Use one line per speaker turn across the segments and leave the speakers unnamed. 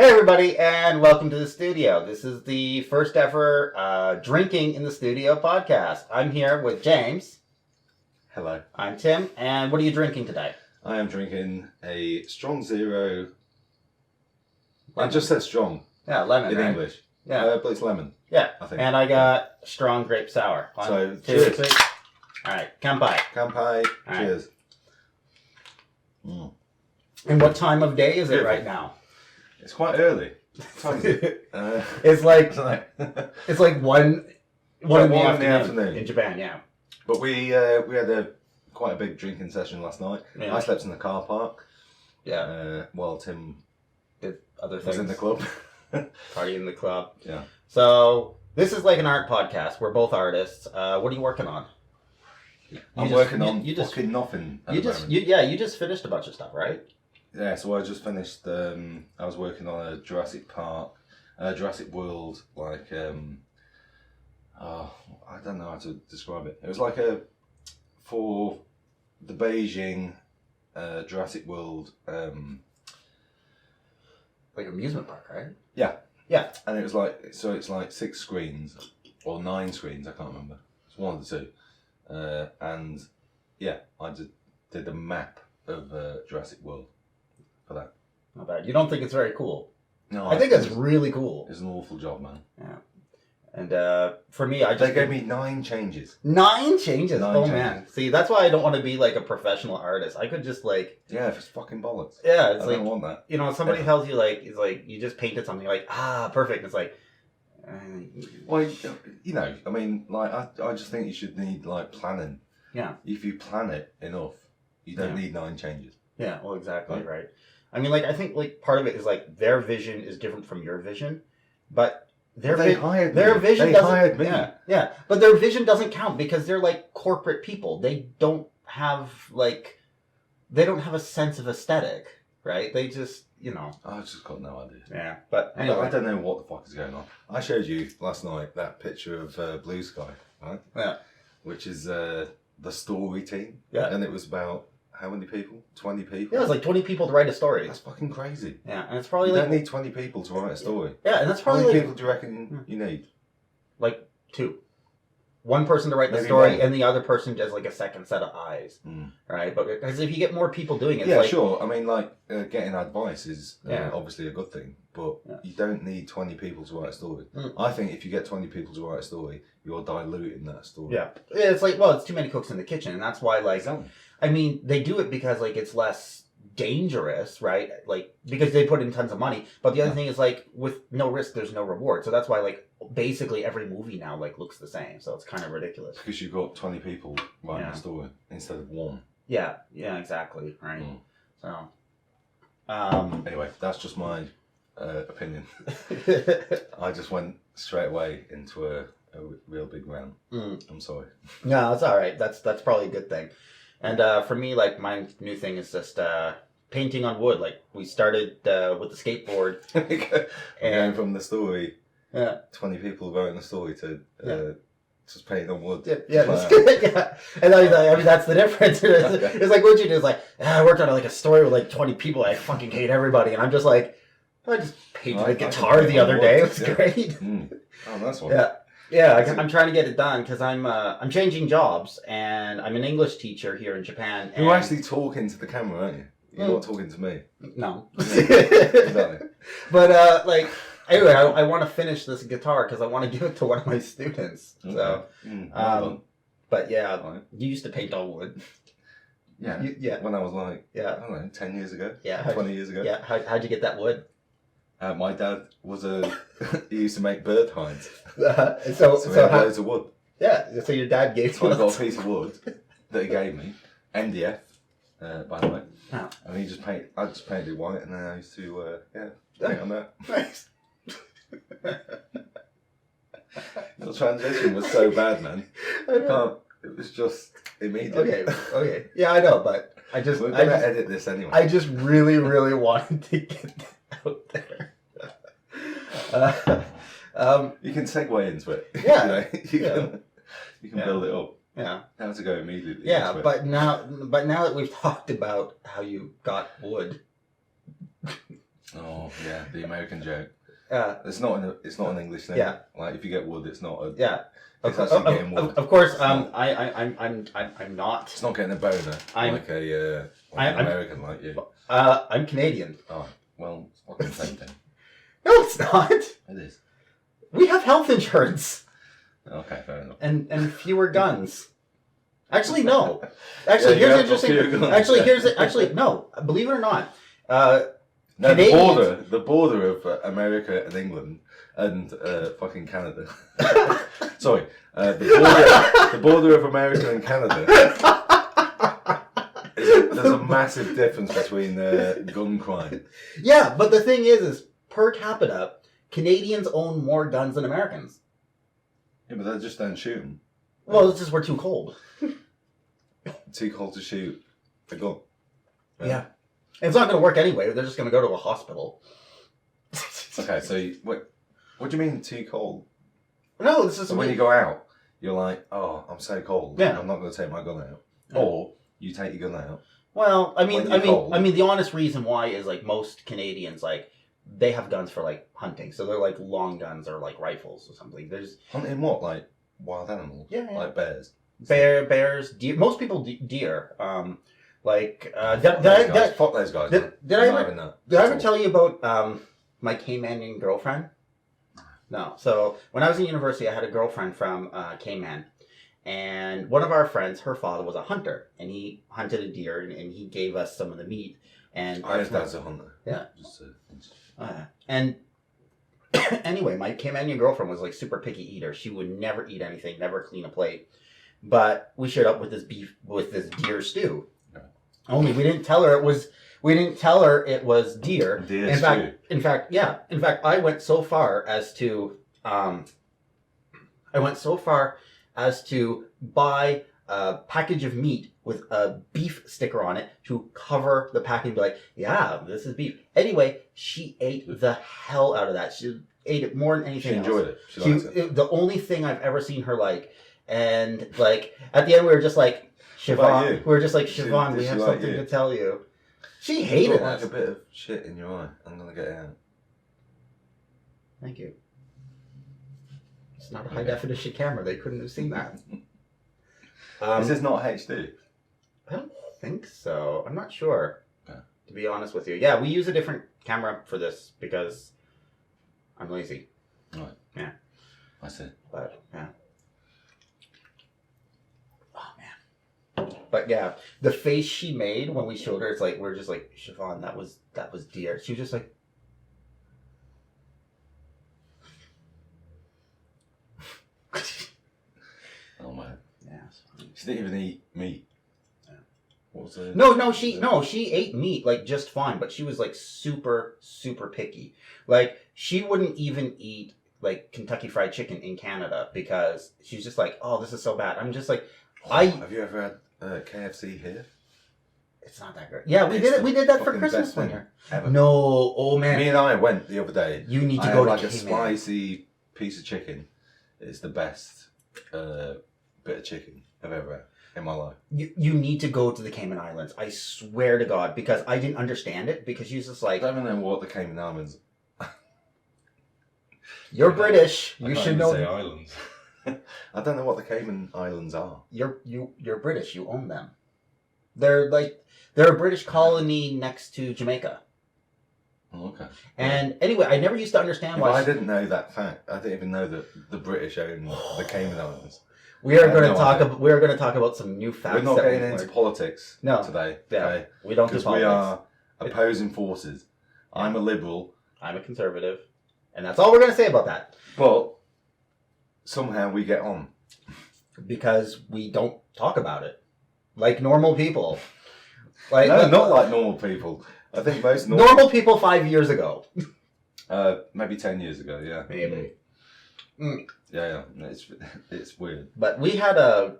Hey everybody, and welcome to the studio. This is the first ever Drinking in the Studio podcast. I'm here with James.
Hello.
I'm Tim, and what are you drinking today?
I am drinking a strong zero.
Lemon.
It just says strong.
Yeah, lemon,
in
right?
English.
Yeah.
But it's lemon.
Yeah,
I think.
and I got strong grape sour. One,
So,
two,
cheers.
three. All right, kanpai.
Kanpai.
right.
Cheers. Mm.
And what time of day is it
Beautiful.
right now?
It's quite early. What time is it?
It's like
it's
one in
one
the
in the afternoon.
in Japan. Yeah.
But we had quite a big drinking session last night.
Yeah.
I slept in the car park.
Yeah.
While Tim
Did other
was
things.
in the club.
Party in the club.
Yeah.
So this is like an art podcast. We're both artists. What are you working on?
I'm working on fucking nothing. At the moment.
You just finished a bunch of stuff, right?
Yeah, so I just finished. I was working on a Jurassic World, like I don't know how to describe it. It was like for the Beijing Jurassic World.
Like amusement park, right?
Yeah,
yeah,
and it was like it's like 6 screens or 9 screens. I can't remember. It's one of the two, and yeah, I did a map of Jurassic World. For that.
Not bad. You don't think it's very cool?
No,
I think it's really cool.
It's an awful job, man.
Yeah. And for me,
they gave me 9 changes.
9 changes?
9
oh,
changes.
Man. See, that's why I don't want to be like a professional artist. I could just like...
Yeah, if it's fucking bollocks.
Yeah, it's
I
like...
don't want that.
You know, somebody tells you like, it's like, you just painted something like, perfect. It's like...
Well, you know, I mean, like, I just think you should need, like, planning.
Yeah.
If you plan it enough, you don't need 9 changes.
Yeah, well, exactly, right. I mean, like, I think, like, part of it is, like, their vision is different from your vision, but
they hired me.
Their vision
they
doesn't...
hired me.
Yeah, but their vision doesn't count because they're, like, corporate people. They don't have, like... They don't have a sense of aesthetic, right? They just, you know...
I've just got no idea.
Yeah, but anyway.
I don't know what the fuck is going on. I showed you last night that picture of Blue Sky, right?
Yeah.
Which is the story team.
Yeah.
And it was about... How many people? 20 people?
Yeah, it was like 20 people to write a story.
That's fucking crazy.
Yeah, and it's probably
You
like...
don't need 20 people to write a story.
Yeah, and that's
How
probably
many
like...
people do you reckon you need?
Like 2. One person to write the
Maybe
story,
more.
and the other person does like a second set of eyes, right? But because if you get more people doing it,
Yeah,
like,
sure. I mean, like, getting advice is
Yeah.
obviously a good thing, but
Yeah.
you don't need 20 people to write a story. I think if you get 20 people to write a story, you're diluting that story.
Yeah, it's like, well, it's too many cooks in the kitchen, and that's why, like,
Exactly.
I mean, they do it because like it's less dangerous, right? Like because they put in tons of money. But the other thing is like with no risk, there's no reward. So that's why like basically every movie now like looks the same. So it's kind of ridiculous.
Because you've got 20 people writing a story instead of 1.
Yeah, exactly, right. So,
anyway, that's just my opinion. I just went straight away into a real big rant. I'm sorry.
No, it's all right. That's probably a good thing. And for me, like my new thing is just painting on wood. Like we started with the skateboard,
and from the story,
20
people writing a story to just painting on wood.
Yeah. And I mean that's the difference. It's like what you do is like I worked on like a story with like 20 people. I fucking hate everybody, and I'm just like I just painted a guitar the other day. It was great.
Oh, that's one.
Yeah, I'm trying to get it done because I'm changing jobs and I'm an English teacher here in Japan.
You're actually talking to the camera, aren't you? You're not talking to me.
No.
Exactly.
But like anyway, I want to finish this guitar because I want to give it to one of my students. So, but yeah, you used to paint on wood.
Yeah. When I was like, I don't know, 10 years ago.
Yeah.
20 years ago.
Yeah. How'd you get that wood?
My dad was he used to make bird hides.
So
he had loads of wood.
Yeah, so your dad gave
So
you
I got a piece of wood that he gave me, MDF, by the way.
Oh.
And I just painted it white, and then I used to paint on that.
Nice.
The transition was so bad, man. It was just immediate.
Okay. Yeah, I know, but we're
gonna edit this anyway.
I just really, really wanted to get that out there.
You can segue into it.
Yeah.
You can build it up.
Yeah.
How to go immediately.
Yeah,
into it.
but now that we've talked about how you got wood,
Oh yeah, the American joke.
Uh,
It's not an English thing.
Yeah.
Like if you get wood, it's not a.
yeah.
It's actually getting wood.
Of course,
It's not-
I'm not.
It's not getting a boner
I'm-
like an American like you.
I'm Canadian.
Oh, well, it's fucking the same thing.
No, it's not.
It is.
We have health insurance
Okay, fair enough.
and fewer guns. Actually, no. Actually,
Yeah, you
here's
have fewer
interesting.
guns.
Actually, no. Believe it or not,
No,
Canadians-
the border of America and England and fucking Canada. Sorry, the border of America and Canada. There's a massive difference between gun crime.
Yeah, but the thing is per capita, Canadians own more guns than Americans.
Yeah, but they just don't shoot 'em.
Well, it's just we're too cold.
Too cold to shoot a gun.
Yeah. It's not going to work anyway. They're just going to go to a hospital.
Okay, so what do you mean too cold?
No, this is
So when you go out, you're like, oh, I'm so cold.
Yeah.
I'm not going to take my gun out.
Yeah.
Or you take your gun out.
Well,
When you're cold.
the honest reason why is like most Canadians like they have guns for like hunting, so they're like long guns or like rifles or something. There's
Hunting what? Like wild animals?
Yeah, yeah.
Like bears?
bears, deer. Most people deer.
Fuck those guys.
Did-
man.
did I
I'm
ever-
not having that
Did I
at
ever
all.
tell you about my Caymanian girlfriend? No. So when I was in university, I had a girlfriend from Cayman, and one of our friends, her father was a hunter, and he hunted a deer, and he gave us some of the meat. And
I have dad's a hunter.
Yeah.
Just,
and anyway, my Caymanian girlfriend was like super picky eater. She would never eat anything, never clean a plate. But we showed up with this deer stew.
Yeah.
Only we didn't tell her it was deer.
Deer
in
stew.
fact, I went so far as to buy a package of meat with a beef sticker on it to cover the package and be like, yeah, this is beef. Anyway, she ate the hell out of that. She ate it more than anything
She enjoyed
else.
it. She likes it.
The only thing I've ever seen her like. And like at the end we were just like,
What about
Siobhan,
you?
we were just like,
Did she-
Siobhan,
did
we
she
have
like
something
you?
to tell you. She
You've
hated
got
us.
like a bit of shit in your eye. I'm gonna get it out.
Thank you. It's not a high definition camera. They couldn't have seen that.
Is this not HD?
I don't think so. I'm not sure.
Okay.
To be honest with you. Yeah, we use a different camera for this because I'm lazy.
Right.
Yeah.
I see.
But yeah. Oh man. But yeah, the face she made when we showed her, it's like we're just like, Siobhan, that was deer. She was just like,
Oh man.
yeah.
She didn't even eat meat.
Yeah.
What was it?
She ate meat like just fine, but she was like super picky. Like she wouldn't even eat like Kentucky Fried Chicken in Canada because she's just like, oh, this is so bad. I'm just like,
Have you ever had KFC here?
it's not that great. Yeah, we
It's
did it.
the
We did that for
fucking
Christmas
best
one
thing
year.
Ever.
No, oh man,
Me and I went the other day.
you need to
I
go
had
to
like a
Cayman.
spicy piece of chicken. It's the best bit of chicken I've ever had in my life.
You need to go to the Cayman Islands. I swear to God, because I didn't understand it because she's just
I
like,
don't even know what the Cayman Islands.
you're British.
I
You
can't
should
even
know.
say islands. I don't know what the Cayman Islands are.
You're British. You own them. They're a British colony next to Jamaica.
Oh, okay.
And anyway, I never used to understand
Well,
why.
I didn't know that fact. I didn't even know that the British own the Cayman Islands.
We are
I have
going to
no
talk
idea.
about. We are going to talk about some new facts.
We're not
that
getting
we've
into
learned.
politics
No.
today.
Yeah.
Okay?
We don't do
Because we
politics.
are opposing forces. I'm a liberal,
I'm a conservative, and that's all we're going to say about that
but somehow we get on.
because we don't talk about it like normal people.
No, not like normal people. I think most
normal people 5 years ago.
maybe 10 years ago, yeah.
Maybe.
Yeah. It's weird.
But we had a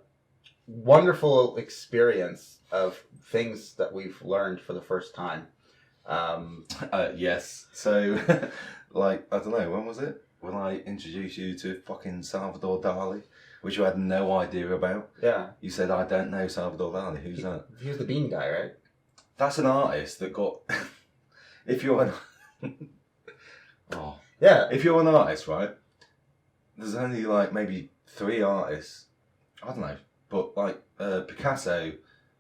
wonderful experience of things that we've learned for the first time.
Yes. So, like, I don't know, when was it? When I introduced you to fucking Salvador Dali, which you had no idea about.
Yeah.
You said, I don't know Salvador Dali. Who's that?
He was the bean guy, right?
That's an artist that got... if you're an... Oh.
Yeah.
If you're an artist, right, there's only like maybe 3 artists, I don't know, but like Picasso,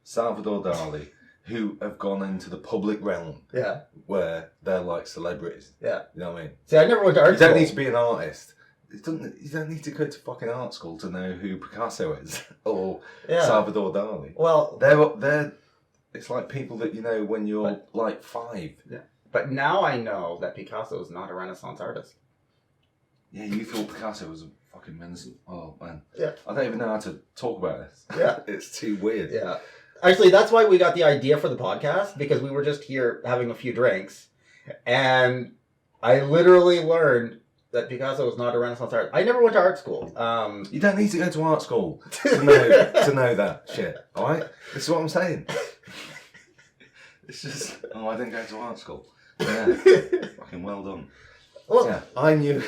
Salvador Dali, who have gone into the public realm.
Yeah.
Where they're like celebrities.
Yeah.
You know what I mean?
See, I never went to art school.
You don't need to be an artist. You don't need to go to fucking art school to know who Picasso is or Salvador Dali.
Well,
they're it's like people that you know when you're like 5.
Yeah. But now I know that Picasso is not a Renaissance artist.
Yeah, you thought Picasso was a fucking menace. Oh man.
Yeah.
I don't even know how to talk about this.
Yeah.
It's too weird.
Yeah. Actually, that's why we got the idea for the podcast, because we were just here having a few drinks, and I literally learned that Picasso was not a Renaissance artist. I never went to art school.
You don't need to go to art school to know that shit. All right, this is what I'm saying. It's just I didn't go to art school. Yeah, fucking well done.
Well,
yeah, I knew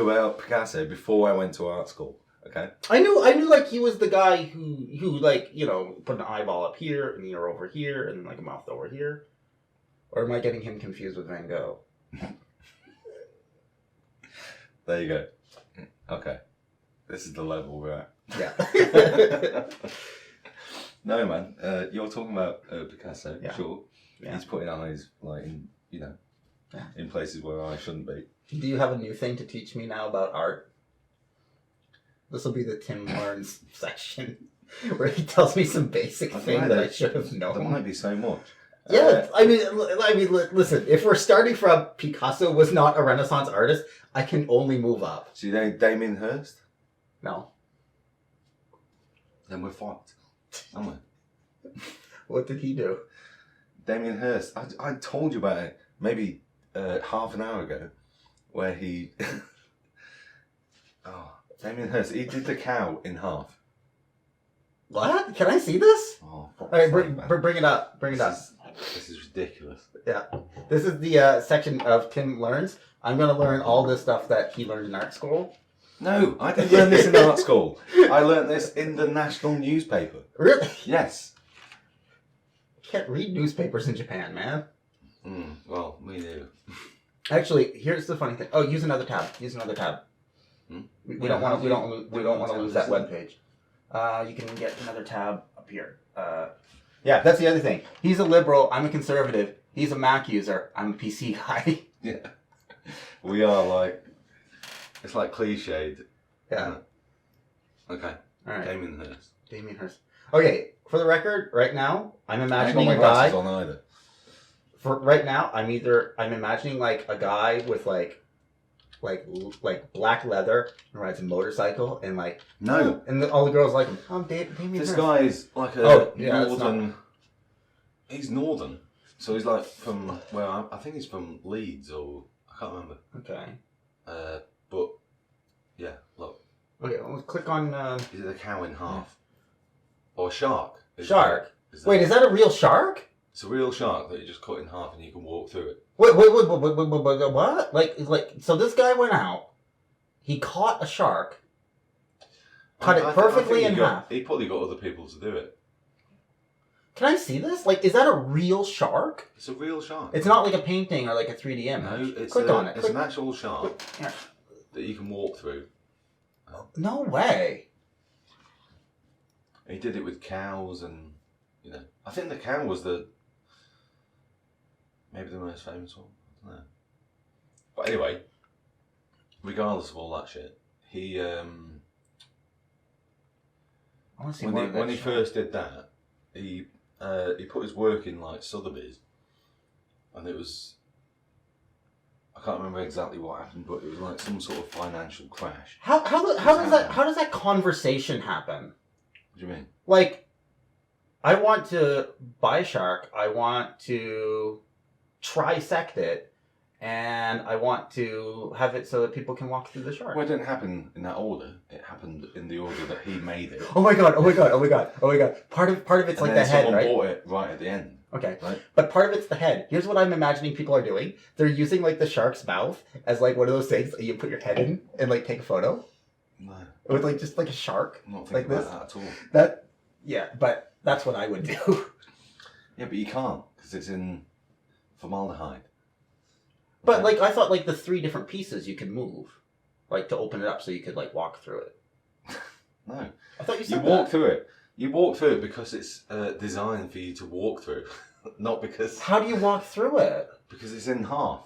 about Picasso before I went to art school. Okay.
I knew like he was the guy who like, you know, put an eyeball up here, an ear over here, and like a mouth over here. Or am I getting him confused with Van Gogh?
There you go. Okay. This is the level we're at.
Yeah.
No man, you're talking about Picasso, sure.
Yeah.
He's putting eyes like in, you know, in places where I shouldn't be.
Do you have a new thing to teach me now about art? This will be the Tim Learns section, where he tells me some basic thing that I should have known.
There might be so much.
Yeah, I mean, listen. If we're starting from Picasso was not a Renaissance artist, I can only move up.
So you know Damien Hirst?
No.
Then we're fucked, aren't we?
What did he do?
Damien Hirst. I told you about it maybe half an hour ago, where he. Damien Hirst. He did the cow in half.
What? Can I see this?
Oh,
all right, bring it up. Bring it up.
This is ridiculous.
Yeah, this is the section of Tim Learns. I'm going to learn all this stuff that he learned in art school.
No, I didn't learn this in art school. I learned this in the national newspaper.
Really?
Yes.
You can't read newspapers in Japan, man.
Well, me neither.
Actually, here's the funny thing. Oh, use another tab. We don't want to lose that webpage. You can get another tab up here. Yeah, that's the other thing. He's a liberal. I'm a conservative. He's a Mac user. I'm a PC guy.
Yeah. We are like, it's like cliched.
Yeah.
Okay.
All right.
Damien Hirst.
Okay, for the record, right now, I'm imagining a guy.
On either.
For right now, I'm imagining like a guy with like black leather and rides a motorcycle and like all the girls like him. Damien
This
Hirst.
guy is like a northern.
Not...
He's northern, so he's like from I think he's from Leeds or I can't remember.
Okay.
But yeah, look.
Okay, well, let's click on.
Is it a cow in half or a shark?
Shark. Wait, is that a real shark?
It's a real shark that you just cut in half and you can walk through it.
Wait, what? Like, so this guy went out, he caught a shark, cut it perfectly in half.
He probably got other people to do it.
Can I see this? Like, is that a real shark?
It's a real shark.
It's not like a painting or like a 3D image.
No, it's
Click on it.
It's an actual shark that you can walk through.
No way.
He did it with cows and, you know, I think the cow was maybe the most famous one. I don't know. But anyway, regardless of all that shit, he when he first did that, he put his work in like Sotheby's, and it was, I can't remember exactly what happened, but it was like some sort of financial crash.
How does that conversation happen?
What do you mean?
Like, I want to buy a shark. I want to trisect it, and I want to have it so that people can walk through the shark.
Well, it didn't happen in that order. It happened in the order that he made it.
Oh my god! Part of it's like the head, right?
Someone bought it right at the end.
Okay,
right?
But part of it's the head. Here's what I'm imagining people are doing. They're using like the shark's mouth as like one of those things that you put your head in and like take a photo.
No.
With like just like a shark.
I'm not thinking
like
about that at all.
But that's what I would do.
Yeah, but you can't because it's in formaldehyde.
But like I thought, like the 3 different pieces you could move, like to open it up so you could like walk through it.
No,
I thought you said
walk through it. You walk through it because it's designed for you to walk through, not because.
How do you walk through it?
Because it's in half.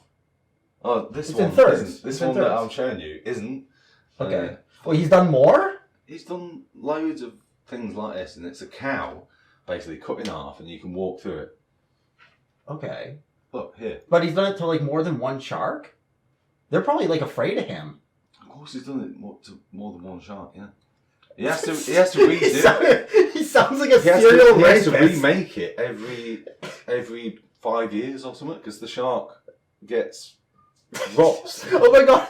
Oh, this
It's
one
in thirds.
isn't. This
It's in
one that
thirds.
I'm showing you isn't.
Okay. Well, he's done more?
He's done loads of things like this, and it's a cow basically cut in half, and you can walk through it.
Okay.
Look here.
But he's done it to like more than one shark? They're probably like afraid of him.
Of course, he's done it to more than one shark. Yeah. He has to redo it.
He sounds like a serial
He has to
rapist.
remake it every 5 years or something because the shark gets rots.
Oh my god!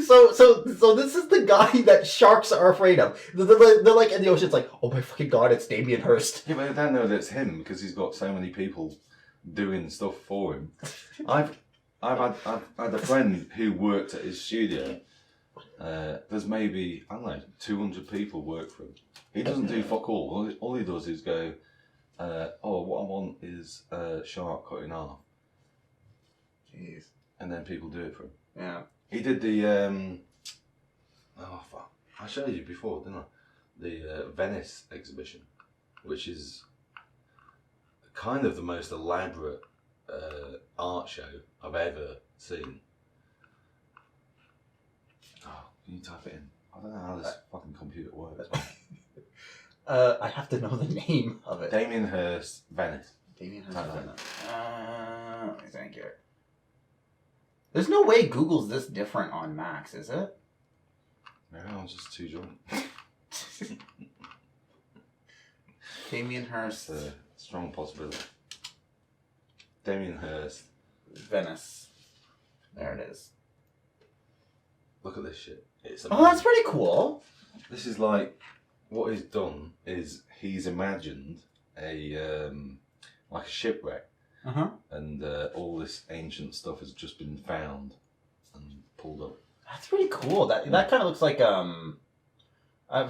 So this is the guy that sharks are afraid of. They're like in the ocean. It's like, oh my fucking god! It's Damien Hirst.
Yeah, but I don't know that it's him because he's got so many people doing stuff for him. I've had a friend who worked at his studio. There's maybe, I don't know, 200 people work for him. He doesn't do fuck all. All he does is go, what I want is a shark cut in half.
Jeez.
And then people do it for him.
Yeah.
He did the, fuck. I showed you before, didn't I? The Venice exhibition, which is kind of the most elaborate art show I've ever seen. Oh, can you type it in? I don't know how this fucking computer works.
I have to know the name of it.
Damien Hirst, Venice.
Damien Hirst.
Type it in.
Let me think here. There's no way Google's this different on Macs, is it?
Maybe I'm just too drunk.
Damien Hirst.
It's a strong possibility. Damien Hirst.
Venice. There it is.
Look at this shit. It's
Oh, that's pretty cool.
This is like, what he's done is he's imagined a like a shipwreck, and all this ancient stuff has just been found and pulled up.
That's pretty cool. That kind of looks like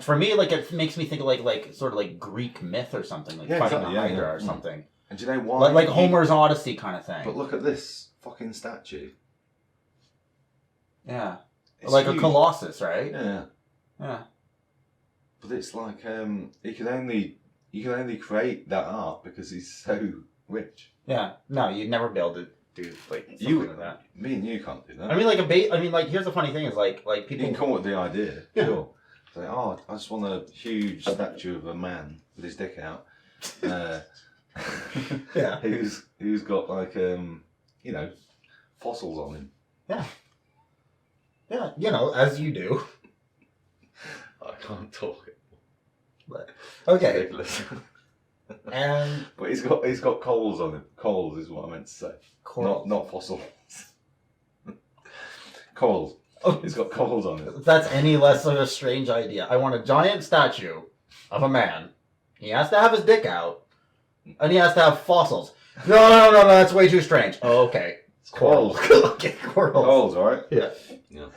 for me, like it makes me think of like sort of like Greek myth or something, like fighting
exactly,
the Hydra or something.
And do you know why?
Like Homer's Odyssey kind of thing.
But look at this fucking statue.
Yeah.
It's
like
huge.
a Colossus, right?
Yeah.
Yeah.
But it's like you can only create that art because he's so rich.
Yeah. No, you'd never be able to do like something like that.
Me and you can't do that.
I mean, like here's the funny thing is like people.
You can come up with the idea,
Yeah.
sure. Say, I just want a huge statue of a man with his dick out.
Yeah.
Who's got like fossils on him.
Yeah. Yeah, as you do.
I can't talk.
But
It's
okay.
ridiculous.
And
But he's got coals on him. Coals is what I meant to say.
coral.
Not fossils. Coals.
Oh,
He's got coals on him.
if that's any less of a strange idea. I want a giant statue of a man. He has to have his dick out, and he has to have fossils. No, that's way too strange. Oh, okay.
It's coals.
Okay, corals.
Coals, right?
Yeah.
Yeah.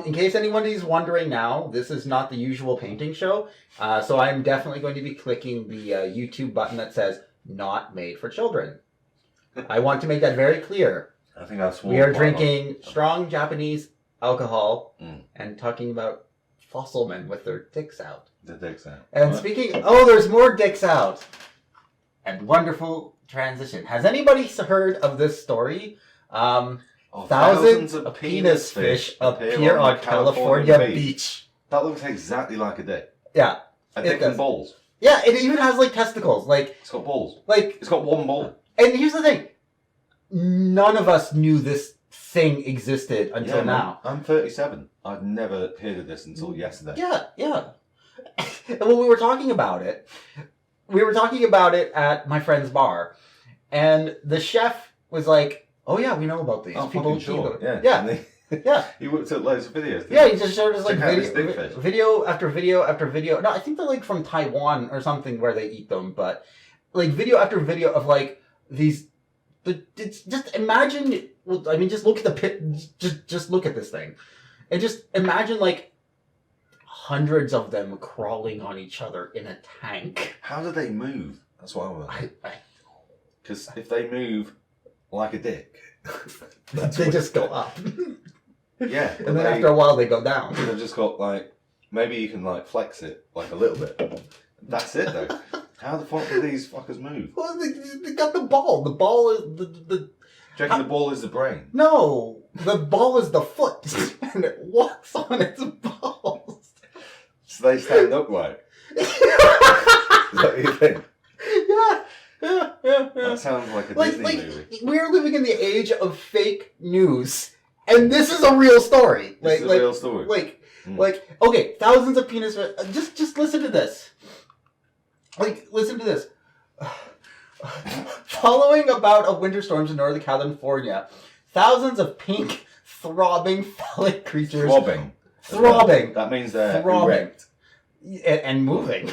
In case anybody's wondering now, this is not the usual painting show. So I'm definitely going to be clicking the YouTube button that says "Not Made for Children." I want to make that very clear.
I think that's
We are drinking strong Japanese alcohol and talking about fossil men with their dicks out.
The dick's out.
And speaking, there's more dicks out. And wonderful transition. Has anybody heard of this story? Thousands of penis fish appear on California beach.
That looks exactly like a dick.
Yeah.
A dick and balls.
Yeah, it even has like testicles. Like
It's got balls.
like
It's got one ball.
and here's the thing. None of us knew this thing existed until now.
I'm 37. I've never heard of this until yesterday.
Yeah. And when we were talking about it at my friend's bar, and the chef was like, "Oh yeah, we know about these.
Oh,
People
fucking sure.
keep
Yeah.
yeah,
And
yeah."
he worked at loads of videos.
Yeah, he just showed us like
Check out this big fish.
video after video after video. No, I think they're like from Taiwan or something where they eat them, but like video after video of like these. It's just imagine. Well, I mean, just look at the pit. Just look at this thing, and just imagine like hundreds of them crawling on each other in a tank.
How do they move? That's what I want.
I
Because if they move like a dick.
They just go up.
Yeah.
And then after a while they go down.
They've just got like, maybe you can like flex it like a little bit. That's it though. How the fuck do these fuckers move?
Well, they got the ball. The ball is the
Do you reckon the ball is the brain?
No, the ball is the foot, and it walks on its balls.
So they stand upright. Is that what you think?
Yeah.
That sounds like a Disney movie.
We're living in the age of fake news, and this is a real story.
This is a real story.
Okay, thousands of penis. Just listen to this. Listen to this. Following a bout of winter storms in Northern California, thousands of pink, throbbing phallic creatures. Throbbing.
That means they're
Throbbing.
erect.
And moving.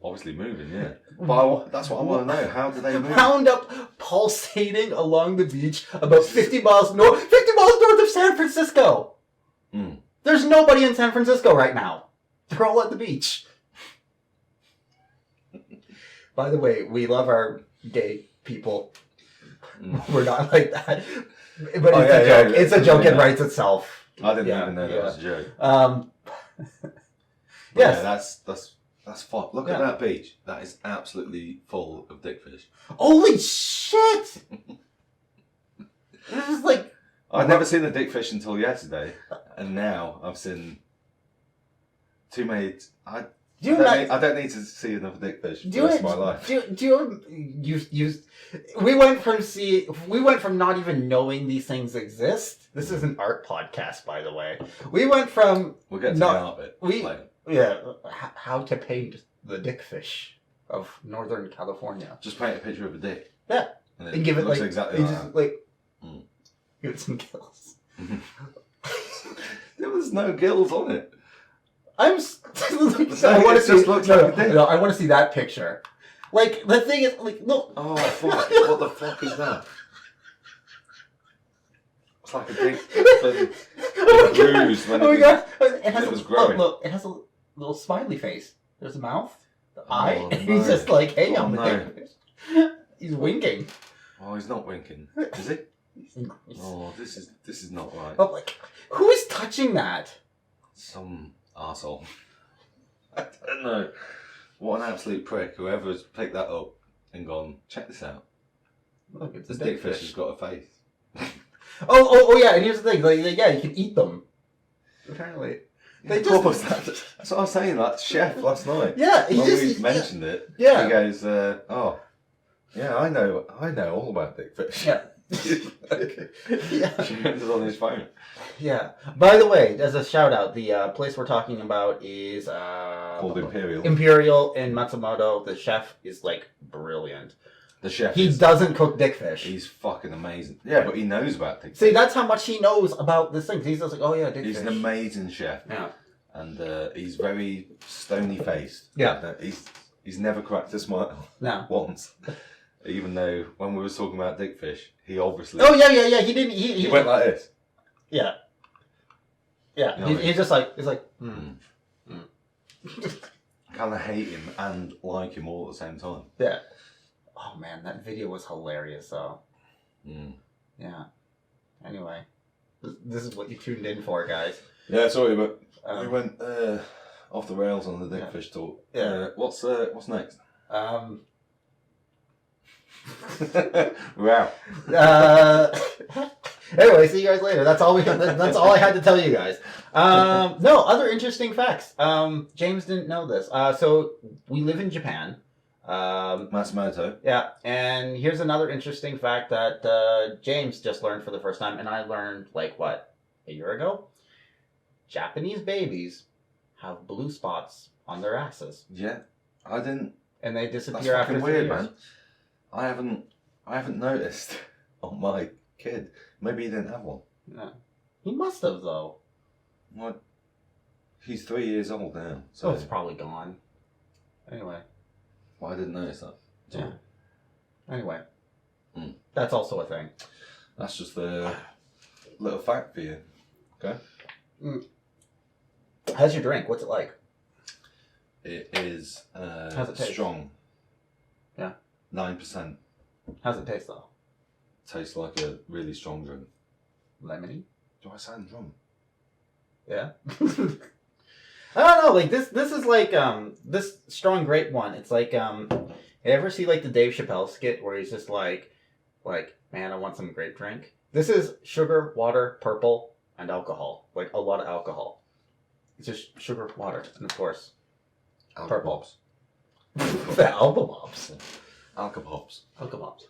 Obviously moving, yeah. But that's what I want to know. How do they move?
Wound up pulsating along the beach about 50 miles north of San Francisco.
Mm.
There's nobody in San Francisco right now. They're all at the beach. By the way, we love our gay people. We're not like that. But it's a joke. It's a joke. It writes itself.
I didn't even know that was a joke.
Yes.
Yeah, that's fun. Look at that beach. That is absolutely full of dickfish.
Holy shit! This is like...
I'd never seen a dickfish until yesterday, and now I've seen too many... I don't need to see another dickfish for the rest of my life. We went from not even knowing these things exist. This is an art podcast, by the way. We went from... We'll get to the art bit later.
Yeah, how to paint the dickfish of Northern California.
Just paint a picture of a dick.
Yeah. And give it
looks
like...
exactly
just,
like
that. Give it some gills.
There was no gills on it.
I want to see.
Looks like a dick.
No, I want to see that picture. Like the thing is, like, look.
Oh fuck! What the fuck is that? It's like a dick. Bruised when it was growing.
Look, it has a little smiley face. There's a mouth, the eye, and he's just like, "Hey, I'm a dick." He's winking.
Oh, he's not winking, is he? Oh, this is not right.
But like, who is touching that?
Some arsehole. I don't know. What an absolute prick. Whoever's picked that up and gone, check this out.
Look, it's
this
a dickfish.
Has got a face.
Oh yeah, and here's the thing. Yeah, you can eat them. Apparently.
That's what I was saying, that chef last night.
Yeah,
when we mentioned it.
Yeah.
He goes, oh, yeah, I know all about dickfish.
Yeah.
Yeah. She went on his phone.
Yeah. By the way, as a shout out, the place we're talking about is
called Imperial.
Imperial in Matsumoto. The chef is like brilliant.
The chef.
He doesn't cook dickfish.
He's fucking amazing. Yeah, but he knows about dickfish.
See, that's how much he knows about this thing. He's just like, oh yeah, dickfish.
He's an amazing chef.
Yeah.
And he's very stony faced.
Yeah.
He's never cracked a smile.
No.
Once. Even though when we were talking about dickfish, he obviously.
Oh yeah. He didn't. He
went like this.
Yeah. Yeah. You know he's just like
I kind of hate him and like him all at the same time.
Yeah. Oh man, that video was hilarious though. Yeah. Anyway, this is what you tuned in for, guys.
Yeah, sorry, but we went off the rails on the dickfish talk.
Yeah.
What's next?
Wow. Anyway, see you guys later. That's all that's all I had to tell you guys. No, other interesting facts. James didn't know this. So we live in Japan.
Matsumoto.
Yeah, and here's another interesting fact that James just learned for the first time, and I learned a year ago. Japanese babies have blue spots on their asses.
Yeah, I didn't.
And they disappear after 3
weird,
years.
Man. I haven't noticed on my kid. Maybe he didn't have one.
No. He must have though.
What? He's 3 years old now. So
it's probably gone. Anyway.
Well, I didn't notice that.
Yeah. Anyway. That's also a thing.
That's just a little fact for you. Okay?
How's your drink? What's it like?
It is
How's it taste?
strong.
Yeah.
9%.
How's it taste though?
tastes like a really strong drink.
Lemony?
Do I sound drunk?
Yeah. I don't know, like this is like this strong grape one. It's like you ever see like the Dave Chappelle skit where he's just like man, I want some grape drink. This is sugar, water, purple, and alcohol. Like a lot of alcohol. It's just sugar, water, and of course purple. The Alka-Pops.
Alka-Pops.
Alka-Pops.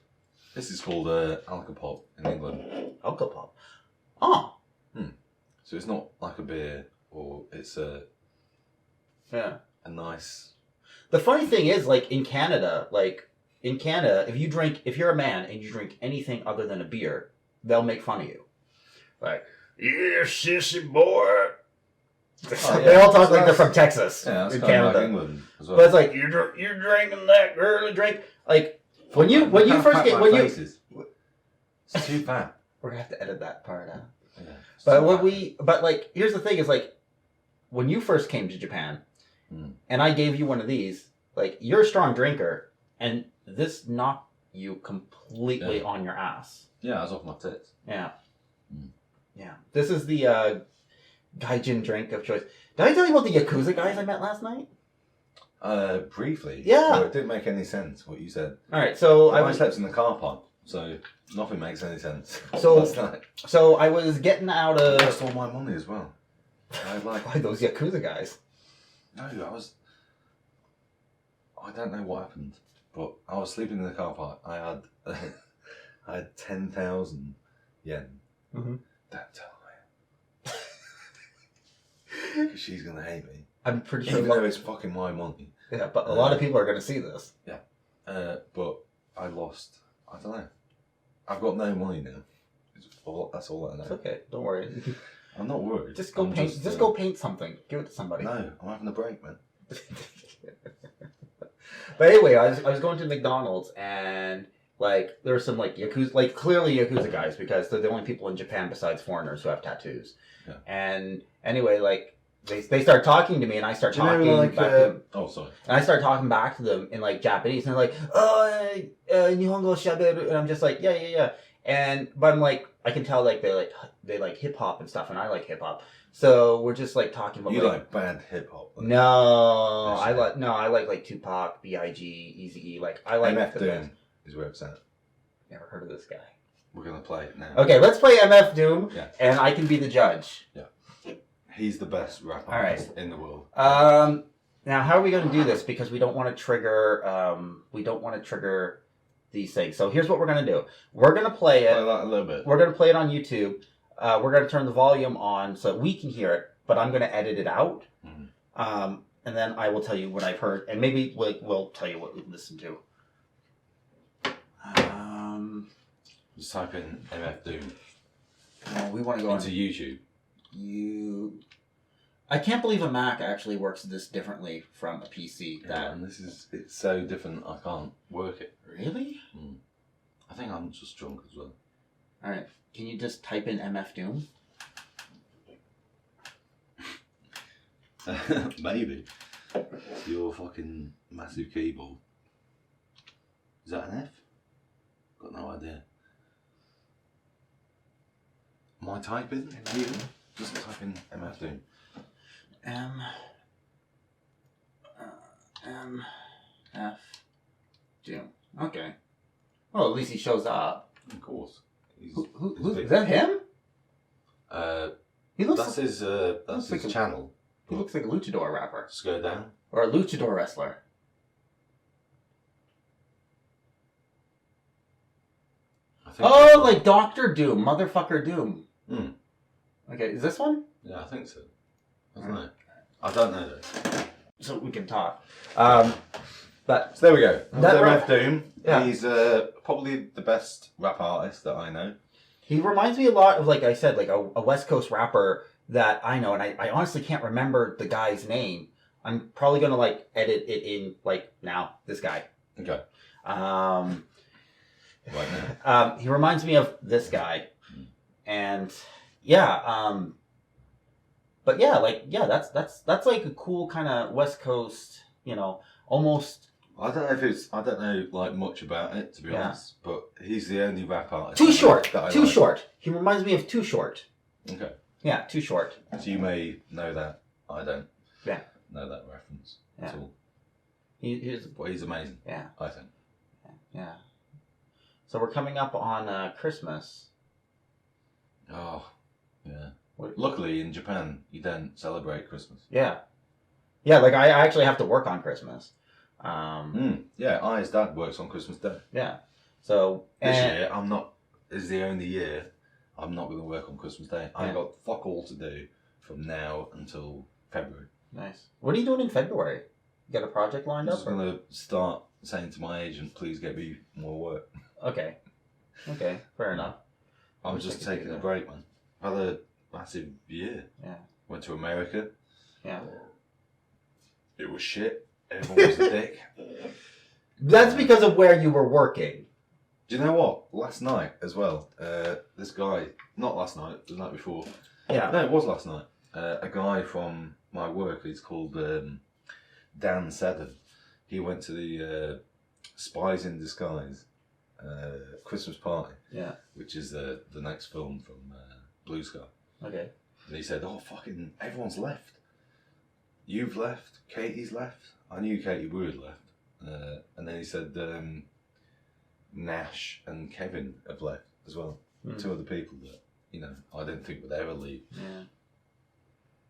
This is called Alka-Pop in England.
Alka-Pop. Oh.
So it's not like a beer, or it's a nice.
The funny thing is, like in Canada, if you're a man and you drink anything other than a beer, they'll make fun of you. Like, yeah, sissy boy. They all talk like they're from Texas
Yeah, that's
in
kind of
Canada.
like England as well.
But it's like you're drinking that girly drink. Like when you first get
It's too fat.
we're gonna have to edit that part out.
Yeah,
But like here's the thing is like when you first came to Japan and I gave you one of these, like you're a strong drinker and this knocked you completely on your ass.
Yeah, I was off my tits.
Yeah. Yeah. This is the gaijin drink of choice. Did I tell you about the Yakuza guys I met last night?
Briefly.
Yeah.
No, it didn't make any sense what you said.
Alright, so
I slept in the car park, so nothing makes any sense.
So
last night.
So I was getting out
I
of
lost all my money as well. I like
why those Yakuza guys.
No, I don't know what happened, but I was sleeping in the car park. I had 10,000 yen.
Mm-hmm.
Don't tell her. Because she's going to hate me.
I'm pretty sure
Even though it's fucking my money.
yeah, but a lot of people are going to see this.
Yeah. But I lost, I don't know. I've got no money now. That's all I know.
It's okay. Don't worry.
I'm not worried.
Just go paint. Just go paint something. Give it to somebody.
No, I'm having a break, man.
But anyway, I was going to McDonald's and like there were some like Yakuza, like clearly Yakuza guys because they're the only people in Japan besides foreigners who have tattoos.
Yeah.
And anyway, like they start talking to me and I start talking
like,
back to them.
Oh, sorry.
And I start talking back to them in like Japanese and they're like, oh, Nihongo shaberu, and I'm just like, yeah. But I'm like, I can tell like they like hip hop and stuff, and I like hip hop. So we're just like talking about.
You like bad hip hop?
No, I like Tupac, B.I.G., Eazy-E. Like I like
MF
the
Doom
band.
is where it's at.
Never heard of this guy.
We're gonna play it now.
Okay, let's play MF Doom,
Yeah.
and I can be the judge.
Yeah. He's the best rapper in the world.
Now how are we going to do this? Because we don't want to trigger. These things. So here's what we're going to do. We're going to play it.
Play that a little bit.
We're going to play it on YouTube. We're going to turn the volume on so we can hear it, but I'm going to edit it out. Mm-hmm. And then I will tell you what I've heard, and maybe we'll tell you what we've listened to.
Just type in MF Doom.
We want to go
into YouTube.
I can't believe a Mac actually works this differently from a PC.
And it's so different. I can't work it.
Really?
I think I'm just drunk as well.
All right. Can you just type in MF Doom?
Maybe. Your fucking massive keyboard. Is that an F? Got no idea. Am I typing? Just type in MF Doom.
MF Doom. Okay. Well, at least he shows up.
Of course.
Who's is that him? He looks.
That's his channel.
He looks like a luchador rapper.
Just go down.
Or a luchador wrestler. Like Dr. Doom, Motherfucker Doom. Okay, is this one?
Yeah, I think so. I don't know though.
So we can talk. But
so there we go.
MF
Doom.
Yeah.
He's probably the best rap artist that I know.
He reminds me a lot of, like I said, like a West Coast rapper that I know, and I honestly can't remember the guy's name. I'm probably gonna like edit it in like now. This guy.
Okay.
Right now. He reminds me of this guy, and yeah. But yeah, like that's like a cool kind of West Coast, almost
I don't know like much about it, to be honest, but he's the only rap artist.
Too short.
That I
Too
like.
short. He reminds me of Too Short.
Okay.
Yeah, Too Short.
So you may know that. I don't.
Yeah.
Know that reference at all. He's amazing.
Yeah.
I think.
Yeah. So we're coming up on Christmas.
Oh, yeah. Luckily, in Japan, you don't celebrate Christmas.
Yeah. Yeah, like I actually have to work on Christmas.
Yeah, his dad works on Christmas Day.
Yeah. So
this year, is the only year I'm not going to work on Christmas Day.
Yeah.
I've got fuck all to do from now until February.
Nice. What are you doing in February? You got a project lined
I'm
up?
just going to start saying to my agent, please get me more work.
Okay. Fair enough.
I'm just taking a break, man. Had a massive year.
Yeah.
Went to America.
Yeah.
It was shit. Everyone was a dick.
That's because of where you were working.
Do you know what? Last night as well, this guy, not last night, the night before.
Yeah.
No, it was last night. A guy from my work, he's called Dan Seddon. He went to the Spies in Disguise Christmas party.
Yeah.
Which is the next film from Blue Sky.
Okay.
And he said, oh, fucking everyone's left. You've left, Katie's left. I knew Katie Wood left. And then he said Nash and Kevin have left as well. Two other people that, I didn't think would ever leave.
Yeah.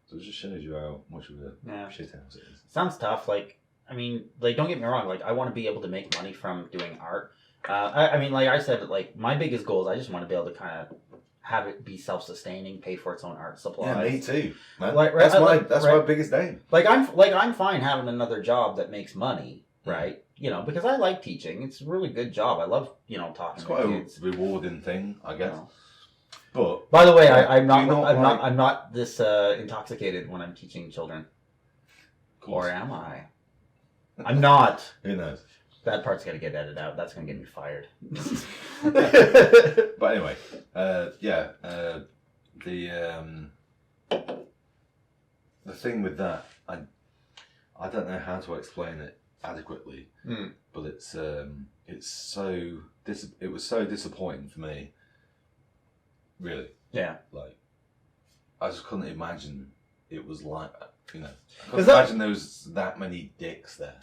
So it just shows you how much of a shithouse it is.
Sounds tough. Like, I mean, like, don't get me wrong. Like, I want to be able to make money from doing art. I mean, like I said, like, my biggest goal is I just want to be able to kind of have it be self-sustaining, pay for its own art supplies.
Yeah, me too. Man.
Like,
that's my biggest aim.
Like, I'm fine having another job that makes money, right? Because I like teaching. It's a really good job. I love, talking
it's
to
quite
kids.
a rewarding thing, I guess. But
by the way, I'm not this intoxicated when I'm teaching children. Or am I? I'm not.
Who knows?
That part's got to get edited out. That's going to get me fired.
But anyway, the thing with that, I don't know how to explain it adequately, but it was so disappointing for me. Really.
Yeah.
Like, I just couldn't imagine it was like that. I couldn't imagine there was that many dicks there.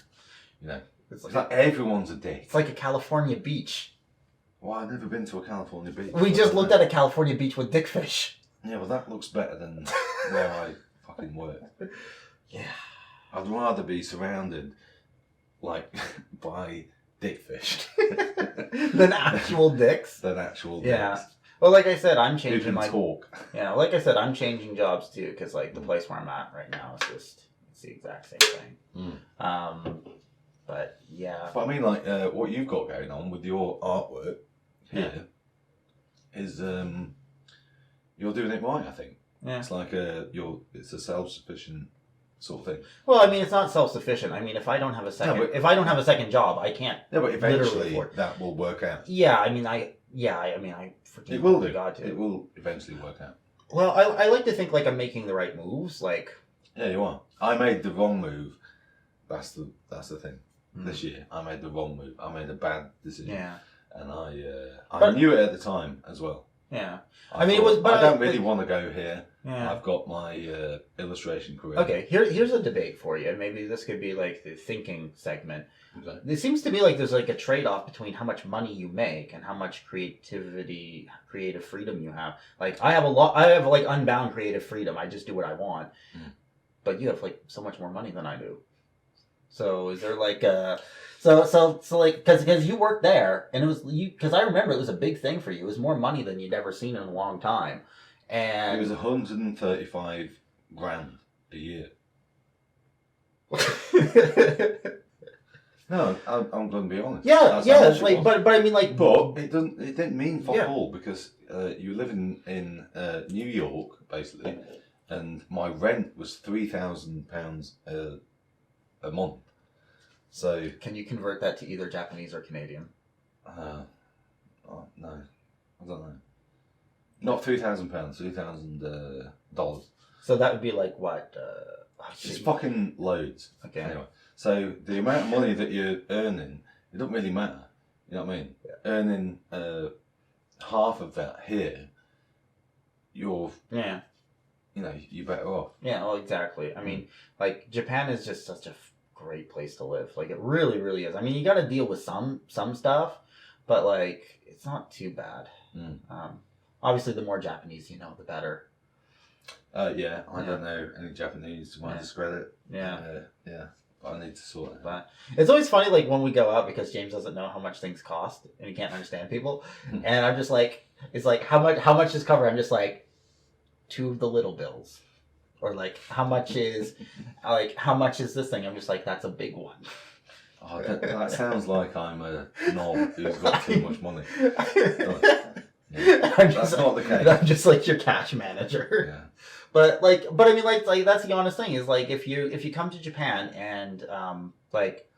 It's like everyone's a dick.
It's like a California beach.
Well, I've never been to a California beach.
We just looked at a California beach with dickfish.
Yeah, well, that looks better than where I fucking work.
Yeah.
I'd rather be surrounded, like, by dickfish.
Than actual dicks?
Than actual
yeah.
dicks.
Well, like I said, I'm changing
Who can talk.
Yeah, like I said, I'm changing jobs too, because, like, the place where I'm at right now is just, it's the exact same thing. But yeah.
But I mean, like, what you've got going on with your artwork here is you're doing it right, I think.
Yeah.
It's like it's a self-sufficient sort of thing.
Well, I mean, it's not self-sufficient. I mean, if I don't have a second job, I can't.
Yeah, but eventually that will work out.
Yeah, I mean, I freaking
it will do.
God to.
It will eventually work out.
Well, I like to think like I'm making the right moves. Like.
Yeah, you are. I made the wrong move. That's the thing. This year, I made the wrong move. I made a bad decision.
Yeah.
And I knew it at the time as well.
Yeah.
I mean, I don't really want to go here.
Yeah.
I've got my illustration career.
Okay, here's a debate for you. Maybe this could be like the thinking segment.
Okay.
It seems to me like there's like a trade-off between how much money you make and how much creative freedom you have. Like I have like unbound creative freedom. I just do what I want. But you have like so much more money than I do. So is there like so like because you worked there and it was because I remember it was a big thing for you. It was more money than you'd ever seen in a long time. And
it was 135 grand a year. No, I'm going to be honest.
Yeah, it's like, but I mean, like,
but it didn't mean fuck all because you live in New York basically, and my rent was £3,000 a month. So
can you convert that to either Japanese or Canadian?
No, I don't know. Not £3,000, $3,000.
So that would be like what?
It's fucking loads.
Okay.
Anyway, so the amount of money that you're earning, it doesn't really matter. You know what I mean?
Yeah.
Earning half of that here, you're you're better off.
Yeah, well, exactly. I mean, like, Japan is just such a great place to live. Like, it really, really is. I mean, you got to deal with some stuff, but, like, it's not too bad. Obviously, the more Japanese you know, the better.
I don't know any Japanese to my discredit.
Yeah.
But I need to sort it.
But it's always funny, like, when we go out, because James doesn't know how much things cost, and he can't understand people. And I'm just like, it's like, how much is covered? I'm just like, 2 of the little bills. Or like, how much is this thing? I'm just like, that's a big one.
Oh, that sounds like I'm a knob who's got too much money. That's not the case.
I'm just like your cash manager.
Yeah.
But I mean, like that's the honest thing is, like, if you come to Japan and like,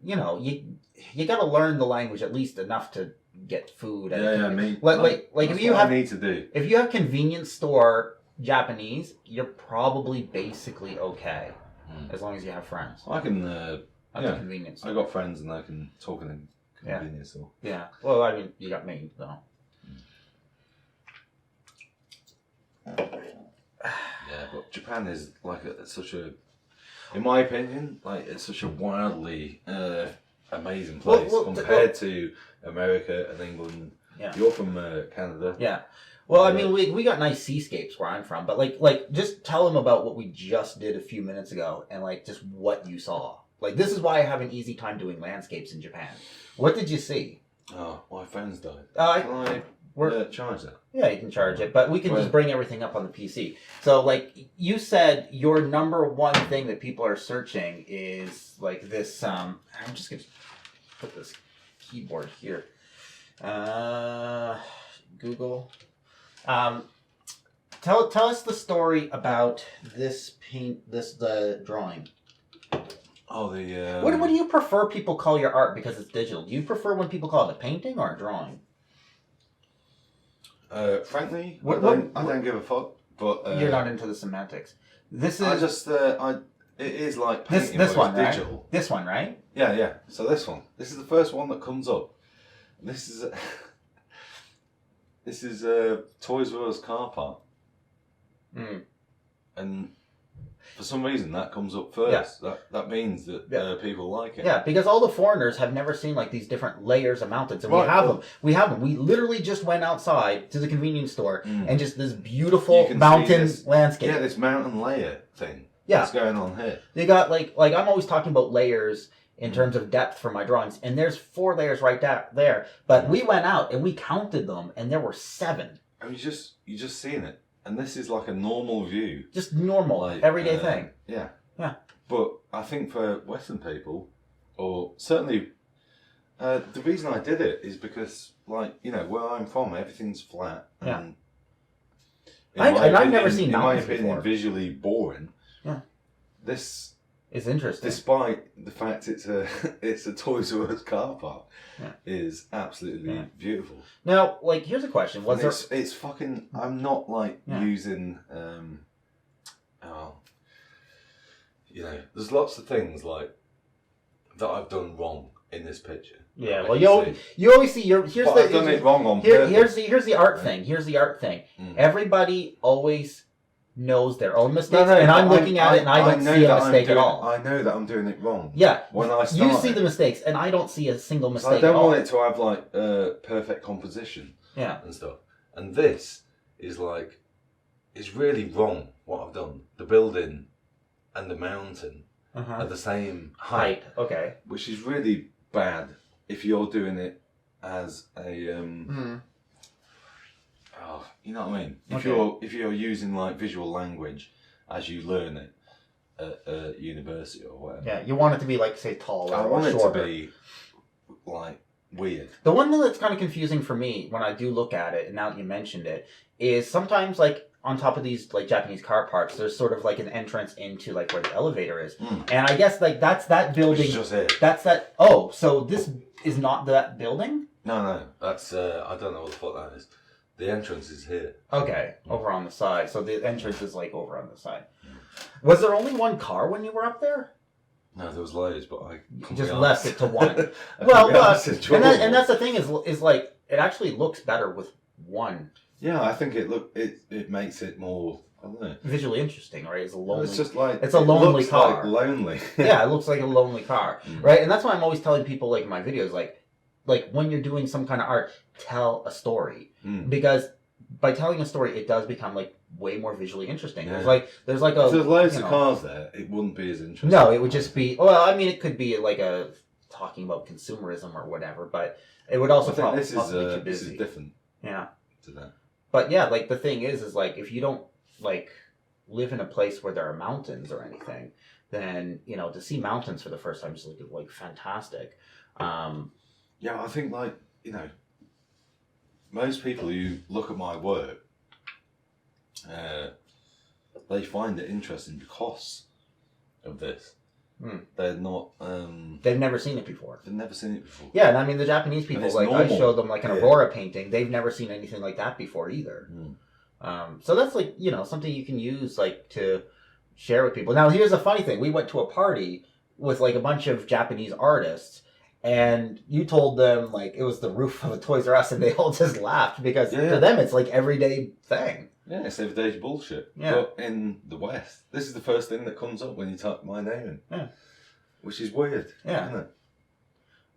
you know, you got to learn the language at least enough to get food. If you have
need to do.
If you have convenience store Japanese, you're probably basically okay, as long as you have friends.
I can.
At the convenience store.
I got friends and I can talk in the convenience store.
Yeah. Well, I mean, you got me though.
Yeah, but Japan is like in my opinion, like it's such a wildly amazing place compared to America and England.
Yeah.
You're from Canada.
Yeah. Well, I mean, we got nice seascapes where I'm from, but like just tell them about what we just did a few minutes ago and like just what you saw. Like, this is why I have an easy time doing landscapes in Japan. What did you see?
Oh, my phone's died.
Can
I charge it?
Yeah, you can charge it, but we can just bring everything up on the PC. So, like, you said your number one thing that people are searching is, like, this, I'm just going to put this keyboard here. Google. Tell us the story about the drawing.
Oh, the...
What do you prefer people call your art because it's digital? Do you prefer when people call it a painting or a drawing?
Frankly, I don't give a fuck. But
you're not into the semantics. This is...
it is like painting,
this one, right?
digital.
This one, right?
Yeah. So this one. This is the first one that comes up. This is... this is Toys R Us car park. And... for some reason, that comes up first. Yeah. That means that people like it.
Yeah, because all the foreigners have never seen like these different layers of mountains, and we have them. We literally just went outside to the convenience store and just this beautiful mountain landscape.
Yeah, this mountain layer thing.
Yeah,
that's going on here.
They got like I'm always talking about layers in terms of depth for my drawings, and there's 4 layers right there. But we went out and we counted them, and there were 7.
And you just seen it. And this is like a normal view.
Just normal, like, everyday thing.
Yeah.
Yeah.
But I think for Western people, or certainly, the reason I did it is because, like, you know, where I'm from, everything's flat.
Yeah.
And
I've never seen mountains
before. In my opinion,
before.
visually boring.
Yeah.
This
is interesting.
Despite the fact it's a Toys R Us car park, is absolutely beautiful.
Now, like, here's a question:
it's fucking? I'm not like using. You know, there's lots of things like that I've done wrong in this picture.
Yeah, well, you always see I've
done it wrong on purpose.
Here's the art thing. Here's the art thing. Everybody always knows their own mistakes, and I'm looking at it and I don't see a mistake at all.
I know that I'm doing it wrong.
Yeah,
when I
you see the mistakes, and I don't see a single mistake.
I don't want it to have like perfect composition.
Yeah,
and stuff. And this is like, it's really wrong what I've done. The building and the mountain are the same height.
Okay,
which is really bad if you're doing it as a you know what I mean? If you're using like visual language as you learn it at university or whatever.
Yeah, you want it to be like, say, taller.
I want it to be like weird.
The one thing that's kind of confusing for me when I do look at it, and now that you mentioned it, is sometimes like on top of these like Japanese car parks, there's sort of like an entrance into like where the elevator is, and I guess like that's that building.
It's just it.
That's that. Oh, so this is not that building?
No, that's I don't know what the fuck that is. The entrance is here.
Okay, over on the side. So the entrance is like over on the side. Was there only one car when you were up there?
No, there was loads, but I
just left it to one. Well, and that's the thing is like it actually looks better with one.
Yeah, I think it makes it more, I don't know,
visually interesting, right? It's a lonely.
It's just like
it's a lonely car.
Like lonely.
Yeah, it looks like a lonely car, right? And that's why I'm always telling people, like in my videos, like when you're doing some kind of art, tell a story because by telling a story, it does become like way more visually interesting. Yeah. There's like
if there's loads of cars there, it wouldn't be as interesting.
No, it would just be. Well, I mean, it could be like a talking about consumerism or whatever, but it would also probably
this is different.
Yeah.
To that.
But yeah, like the thing is like if you don't like live in a place where there are mountains or anything, then to see mountains for the first time is like fantastic.
Yeah, I think most people who look at my work, they find it interesting because of this. They're not.
They've never seen it before.
They've never seen it before.
Yeah, and I mean the Japanese people, like normal. I showed them like an Aurora painting. They've never seen anything like that before either. So that's like something you can use like to share with people. Now here's a funny thing: we went to a party with like a bunch of Japanese artists, and you told them like it was the roof of a Toys R Us, and they all just laughed because to them it's like everyday thing.
Yeah, it's everyday bullshit.
Yeah.
But in the West, this is the first thing that comes up when you type my name in.
Yeah.
Which is weird.
Yeah.
Isn't it?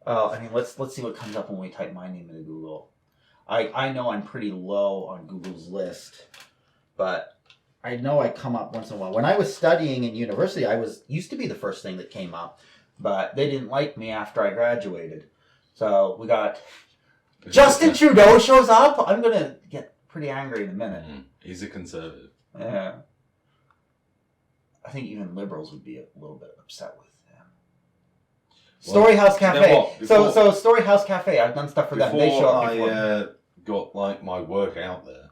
I mean, let's see what comes up when we type my name into Google. I know I'm pretty low on Google's list, but I know I come up once in a while. When I was studying in university, used to be the first thing that came up, but they didn't like me after I graduated. So we got Justin Trudeau shows up. I'm gonna get pretty angry in a minute.
He's a conservative.
Yeah. I think even liberals would be a little bit upset with him. Storyhouse Cafe. So Storyhouse Cafe, I've done stuff for them. They show up before.
I got like my work out there.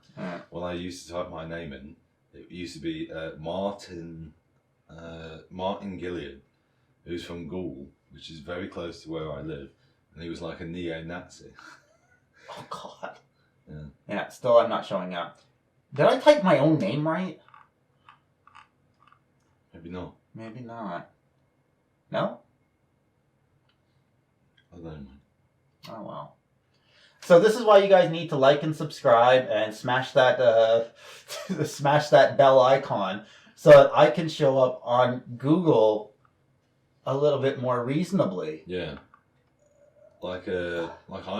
When I used to type my name in, it used to be Martin Gilleard, who's from Gaul, which is very close to where I live, and he was like a neo-Nazi.
Oh God.
Yeah.
Yeah, still I'm not showing up. Did I type my own name right?
Maybe not.
Maybe not. No?
I don't know.
Oh well. So this is why you guys need to like and subscribe and smash that bell icon so that I can show up on Google a little bit more reasonably.
Yeah. Like I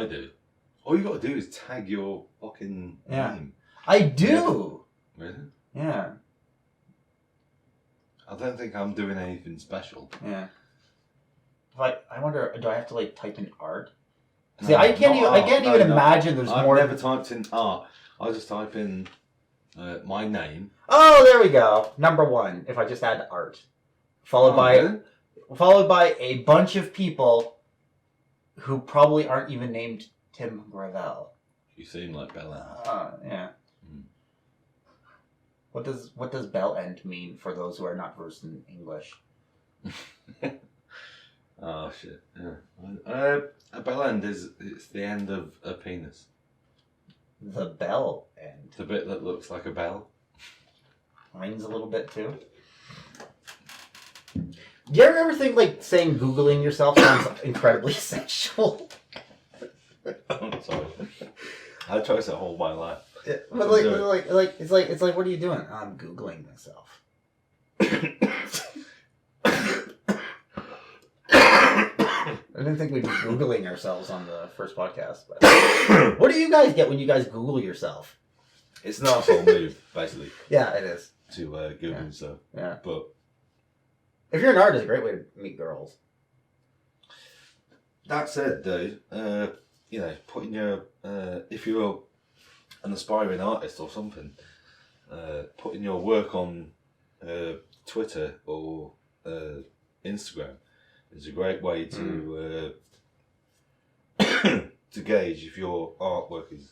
do. All you got to do is tag your fucking name.
I do.
Yeah. Really?
Yeah.
I don't think I'm doing anything special.
Yeah. I wonder, do I have to like type in art? See, I can't even imagine there's more.
I've never typed in art. I just type in my name.
Oh, there we go. Number 1. If I just add art, followed by a bunch of people who probably aren't even named Tim Gravelle.
You seem like Bell
yeah. What does bell end mean for those who are not versed in English?
Oh shit! Yeah. A bell end it's the end of a penis.
The bell end.
The bit that looks like a bell.
Rings a little bit too. Do you ever think like saying Googling yourself sounds incredibly sexual?
I'm sorry. I try to hold my life.
But it's like what are you doing? I'm Googling myself. I didn't think we'd be Googling ourselves on the first podcast. But what do you guys get when you guys Google yourself?
It's an arsehole move, basically.
Yeah, it is.
To Google stuff.
Yeah.
But
if you're an artist, it's a great way to meet girls.
That said, though, putting your if you're an aspiring artist or something, putting your work on Twitter or Instagram is a great way to to gauge if your artwork is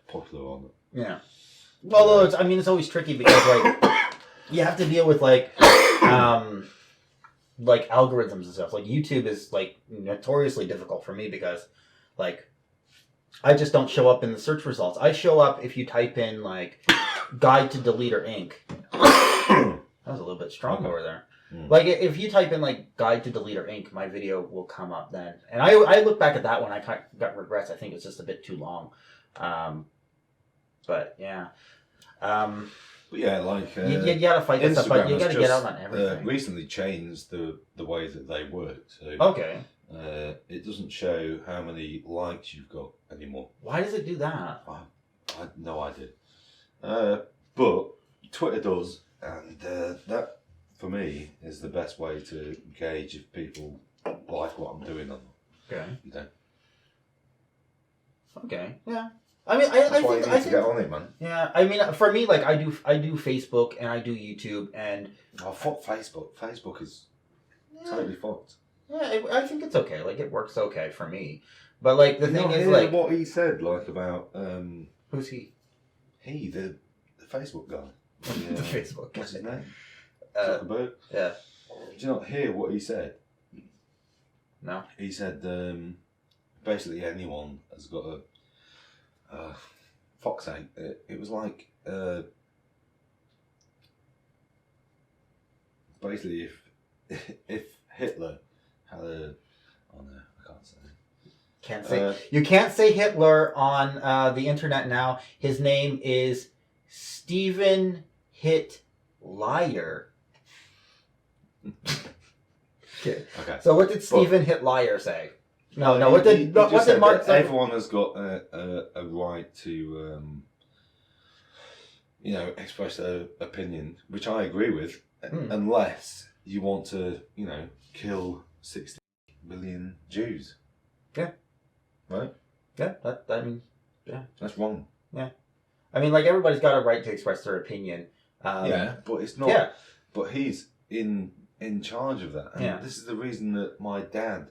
popular or not.
Yeah. Although it's always tricky because like you have to deal with like algorithms and stuff. Like YouTube is like notoriously difficult for me because like I just don't show up in the search results. I show up if you type in like guide to delete or ink. That was a little bit strong over there.
Mm.
Like, if you type in, like, guide to deleter ink, my video will come up then. And I look back at that one, I got regrets. I think it's just a bit too long. But, yeah.
But yeah, like...
you gotta fight this stuff, but you gotta get out on everything.
Recently changed the way that they work. So,
okay.
It doesn't show how many likes you've got anymore.
Why does it do that?
I had no idea. But Twitter does, and that, for me, is the best way to gauge if people like what I'm doing or not.
Okay.
You know?
Okay, yeah. I mean, I
why
think
you need to get on it, man.
Yeah, I mean, for me, like, I do Facebook and I do YouTube and...
Oh, fuck Facebook. Facebook is totally fucked.
Yeah, I think it's okay. Like, it works okay for me. But, like, the thing is, like...
what he said, like, about...
who's he?
He, the Facebook guy.
The Facebook guy.
What's his name? Zuckerberg?
Yeah.
Did you not hear what he said?
No.
He said, basically anyone has got a... fuck's sake, it was like... basically, if Hitler had a... Oh no, I can't say.
You can't say Hitler on the internet now. His name is Stephen Hitlier. Okay. So what did Stephen Hitlier say? No. What did Mark?
Everyone has got a right to, express their opinion, which I agree with, unless you want to, kill 60 million Jews.
Yeah.
Right?
Yeah, yeah.
That's wrong.
Yeah. I mean, like, everybody's got a right to express their opinion.
Yeah, but it's not. Yeah. But he's in charge of that. And this is the reason that my dad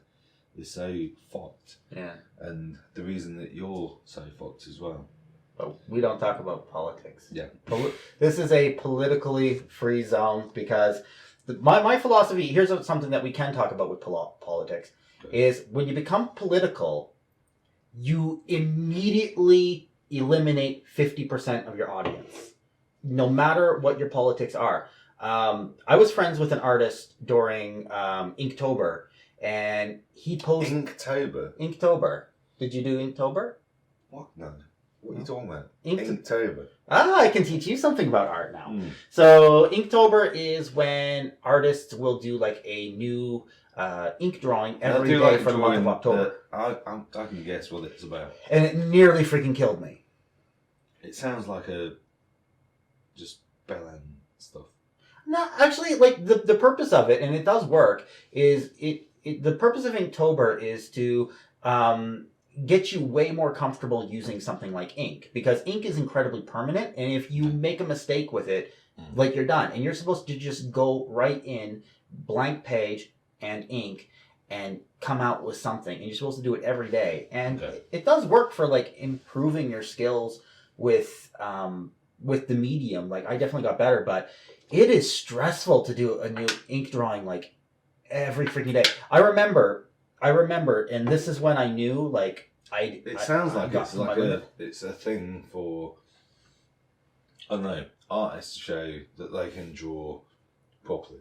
is so fucked.
Yeah. And
the reason that you're so fucked as well.
But we don't talk about politics.
Yeah.
This is a politically free zone because my philosophy, here's something that we can talk about with politics, is when you become political, you immediately eliminate 50% of your audience, no matter what your politics are. I was friends with an artist during Inktober, and he posted... Inktober. Did you do Inktober?
What? No. What are you talking about? Inktober.
I can teach you something about art now. So Inktober is when artists will do like a new ink drawing every day for the month of October.
I can guess what it's about.
And it nearly freaking killed me.
It sounds like just Belen stuff.
No, actually, like the purpose of it, and it does work, is the purpose of Inktober is to get you way more comfortable using something like ink, because ink is incredibly permanent, and if you make a mistake with it, like, you're done, and you're supposed to just go right in, blank page and ink, and come out with something, and you're supposed to do it every day, and it does work for like improving your skills with the medium. Like, I definitely got better, but it is stressful to do a new ink drawing like every freaking day. I remember, and this is when I knew, like,
It sounds like it's a thing for, I don't know, artists to show that they can draw properly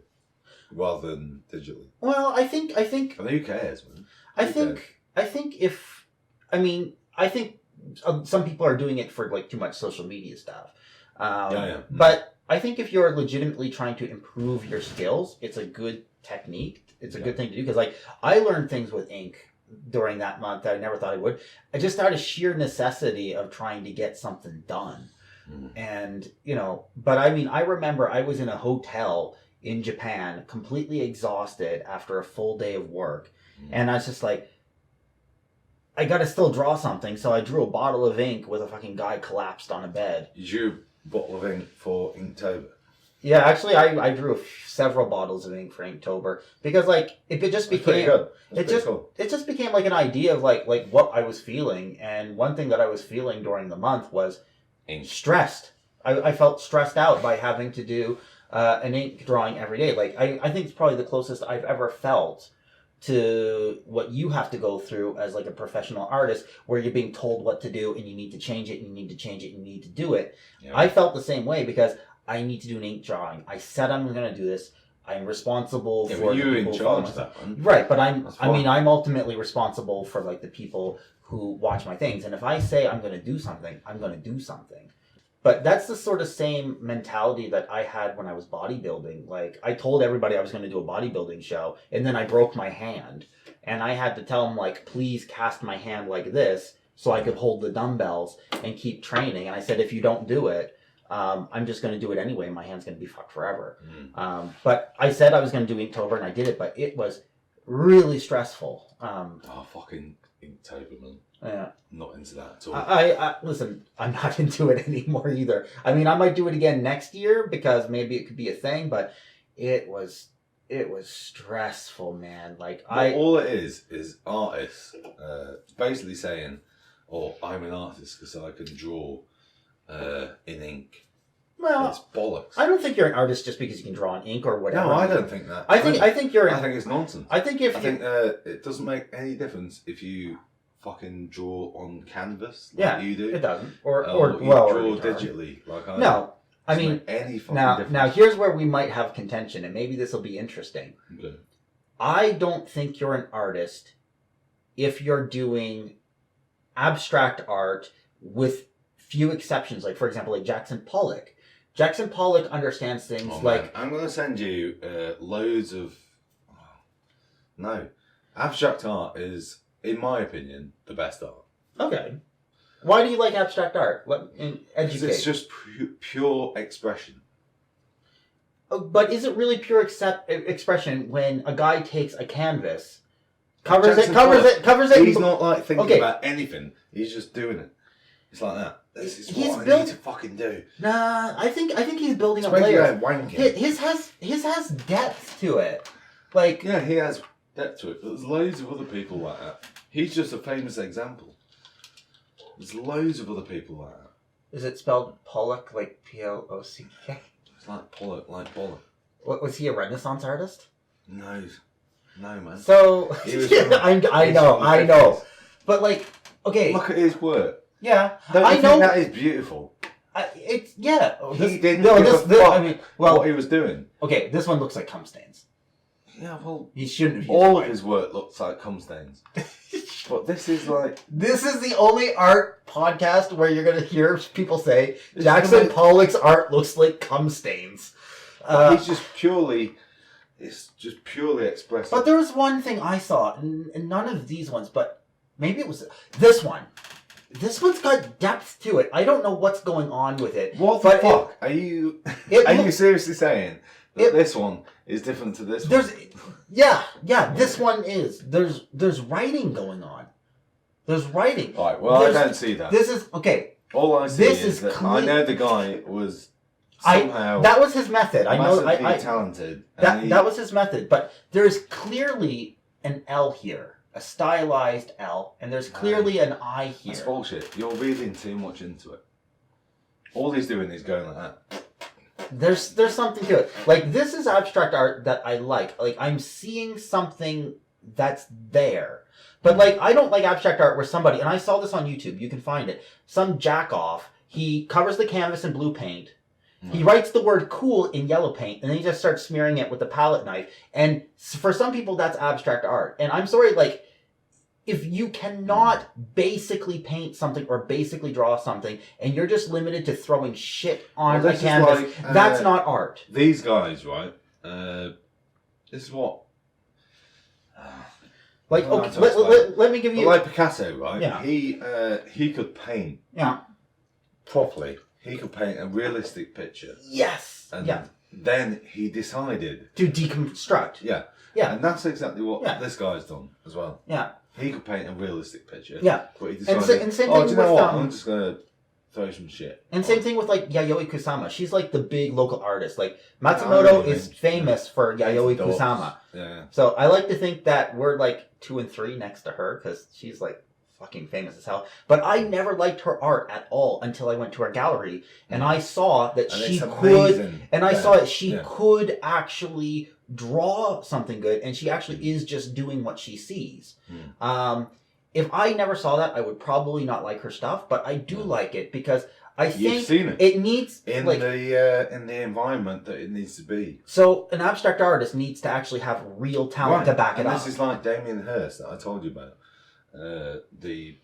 rather than digitally.
Well, I think.
I mean, who cares, man?
I think some people are doing it for like too much social media stuff. But I think if you're legitimately trying to improve your skills, it's a good technique. It's a good thing to do, because like I learned things with ink during that month that I never thought I would. I just out of sheer necessity of trying to get something done. And, but I mean, I remember I was in a hotel in Japan, completely exhausted after a full day of work. And I was just like, I gotta still draw something. So I drew a bottle of ink with a fucking guy collapsed on a bed.
You drew a bottle of ink for Inktober?
Yeah, actually, I drew several bottles of ink for Inktober, because like it just became it just became like an idea of like what I was feeling, and one thing that I was feeling during the month was stressed. I felt stressed out by having to do an ink drawing every day. Like I think it's probably the closest I've ever felt to what you have to go through as like a professional artist, where you're being told what to do and you need to change it and you need to change it and you need to do it. I felt the same way, because I need to do an ink drawing. I said I'm going to do this. I'm responsible
Yeah,
for
but
the
you're in
people who
charge
follow
of that one.
Right, but
That's fine.
I'm ultimately responsible for like the people who watch my things. And if I say I'm going to do something, I'm going to do something. But that's the sort of same mentality that I had when I was bodybuilding. Like, I told everybody I was going to do a bodybuilding show, and then I broke my hand. And I had to tell them, like, please cast my hand like this so I could hold the dumbbells and keep training. And I said, if you don't do it, I'm just going to do it anyway. My hand's going to be fucked forever. But I said I was going to do Inktober, and I did it, but it was really stressful.
Fucking Inktober, man.
Yeah.
Not into that at all.
I listen, I'm not into it anymore either. I mean, I might do it again next year because maybe it could be a thing, but it was stressful, man. Like,
all it is artists basically saying, "Oh, I'm an artist because I can draw in ink."
Well,
it's bollocks.
I don't think you're an artist just because you can draw in ink or whatever.
No, I don't think that.
I think
I think it's nonsense.
I think
it doesn't make any difference if you fucking draw on canvas like you do.
It doesn't.
You draw digitally like I do.
No. I mean,
any fucking difference.
Now here's where we might have contention, and maybe this will be interesting.
Okay.
I don't think you're an artist if you're doing abstract art with few exceptions. Like, for example, like Jackson Pollock. Jackson Pollock understands things like...
I'm going to send you loads of... No. Abstract art is, in my opinion, the best art.
Okay. Why do you like abstract art? Educate.
It's just pure expression.
But is it really pure expression when a guy takes a canvas, covers it?
He's not like thinking about anything. He's just doing it. It's like that. This is what I need to fucking do.
Nah, I think he's building up layers. His has depth to it. Like,
yeah, he has depth to it, but there's loads of other people like that. He's just a famous example. There's loads of other people like that.
Is it spelled Pollock, like P-L-O-C-K?
It's like Pollock, like Pollock.
What, was he a Renaissance artist?
No, man.
So I know, but like, okay,
look at his work.
Yeah,
I know that is beautiful.
He didn't
I mean, what he was doing.
Okay, this one looks like cum stains.
Yeah, well,
he shouldn't have.
All of his work looks like cum stains. But this is like...
This is the only art podcast where you're going to hear people say, Jackson Pollock's art looks like cum stains.
He's just purely... It's just purely expressive.
But there was one thing I saw, and none of these ones, but maybe it was this one. This one's got depth to it. I don't know what's going on with it.
What the fuck? Are you seriously saying that this one is different to this one?
This one is. There's writing going on. There's writing.
Right, well, I don't see that.
This is, okay.
All I see is that I know the guy was somehow...
that was his method. I know.
talented.
That was his method. But there's clearly an L here. A stylized L, and there's clearly an I here.
That's bullshit. You're reading too much into it. All he's doing is going like that.
There's something to it. Like, this is abstract art that I like. Like, I'm seeing something that's there. But, like, I don't like abstract art where somebody, and I saw this on YouTube, you can find it, some jack-off, he covers the canvas in blue paint, he writes the word cool in yellow paint, and then he just starts smearing it with a palette knife. And for some people, that's abstract art. And I'm sorry, like, if you cannot basically paint something or basically draw something, and you're just limited to throwing shit on the canvas, that's not art.
These guys, right? This is what...
Like, okay, let me give you...
Like Picasso, right?
Yeah.
He could paint properly. He could paint a realistic picture.
Yes.
And then he decided...
to deconstruct.
Yeah.
Yeah.
And that's exactly what this guy's done as well.
Yeah.
He could paint a realistic picture.
Yeah.
But he decided,
and same thing
do you know what? I'm just going to throw some shit.
And same thing with, like, Yayoi Kusama. She's, like, the big local artist. Like, Matsumoto is famous for Yayoi Kusama.
Yeah.
So I like to think that we're, like, 2 and 3 next to her, because she's, like, fucking famous as hell. But I never liked her art at all until I went to her gallery, and I saw that she could actually draw something good, and she actually is just doing what she sees. If I never saw that, I would probably not like her stuff, but I do like it because I think
You've seen it.
it needs
in
like
the environment that it needs to be.
so an abstract artist needs to actually have real talent to back it
and
up.
this is like Damien Hirst that I told you about. The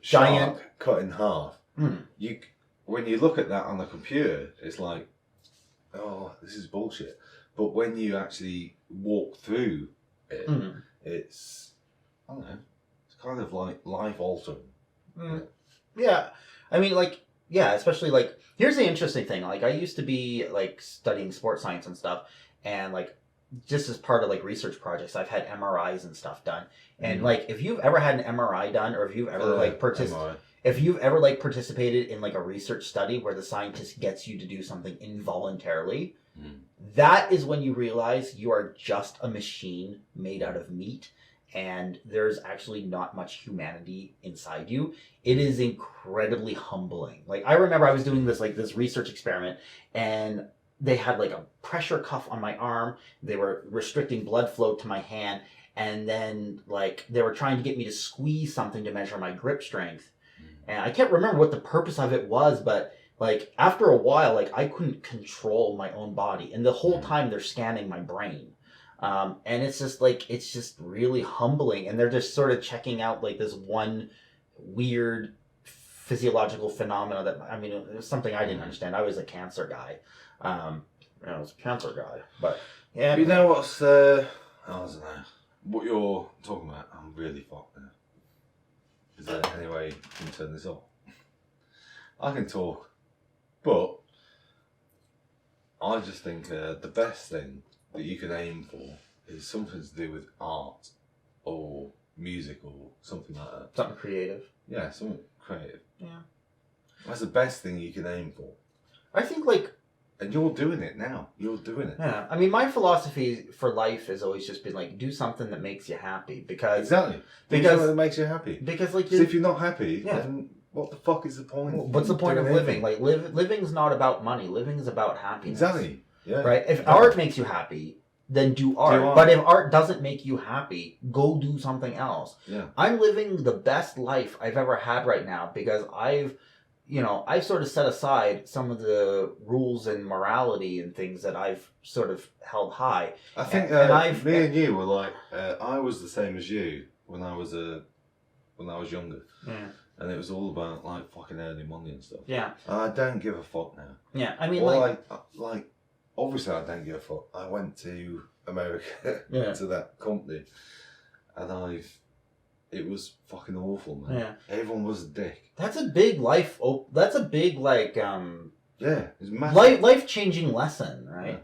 Giant
shark cut in half.
Mm.
When you look at that on the computer, it's like, oh, this is bullshit. But when you actually walk through it, it's, I don't know, it's kind of like life altering.
Yeah, I mean, like, yeah, especially like, here's the interesting thing. Like, I used to be like studying sports science and stuff, and like, just as part of like research projects, I've had MRIs and stuff done. And like, if you've ever had an MRI done, or if you've ever participated in like a research study where the scientist gets you to do something involuntarily, that is when you realize you are just a machine made out of meat. And there's actually not much humanity inside you. It is incredibly humbling. Like, I remember I was doing this research experiment, and they had like a pressure cuff on my arm. They were restricting blood flow to my hand, and then like they were trying to get me to squeeze something to measure my grip strength. And I can't remember what the purpose of it was, but like after a while, like I couldn't control my own body, and the whole time they're scanning my brain. And it's just really humbling, and they're just sort of checking out like this one weird physiological phenomena that, I mean, it was something I didn't understand. I was a cancer guy. I was a cancer guy, but yeah.
You know what's, I don't know, what you're talking about, I'm really fucked now. Is there any way you can turn this off? I can talk, but I just think the best thing that you can aim for is something to do with art or music or something like that.
Something creative.
Yeah, something creative.
Yeah.
That's the best thing you can aim for.
I think like...
And you're doing it now. You're doing it.
Yeah. I mean, my philosophy for life has always just been like, do something that makes you happy. Because...
Exactly. Do something that makes you happy.
Because like...
So if you're not happy, then what the fuck is the point?
What's the point of living? Like, living's not about money. Living is about happiness.
Exactly. Yeah.
Right? If art makes you happy, then do art. But if art doesn't make you happy, go do something else.
Yeah.
I'm living the best life I've ever had right now because I've sort of set aside some of the rules and morality and things that I've sort of held high.
I think me and you were like, I was the same as you when I was younger.
Yeah.
And it was all about like fucking earning money and stuff.
Yeah.
I don't give a fuck now.
Yeah, I mean,
obviously I don't give a fuck. I went to America to that company, and it was fucking awful, man.
Yeah.
Everyone was a dick.
That's a big life. That's a big like
it's massive.
life changing lesson, right?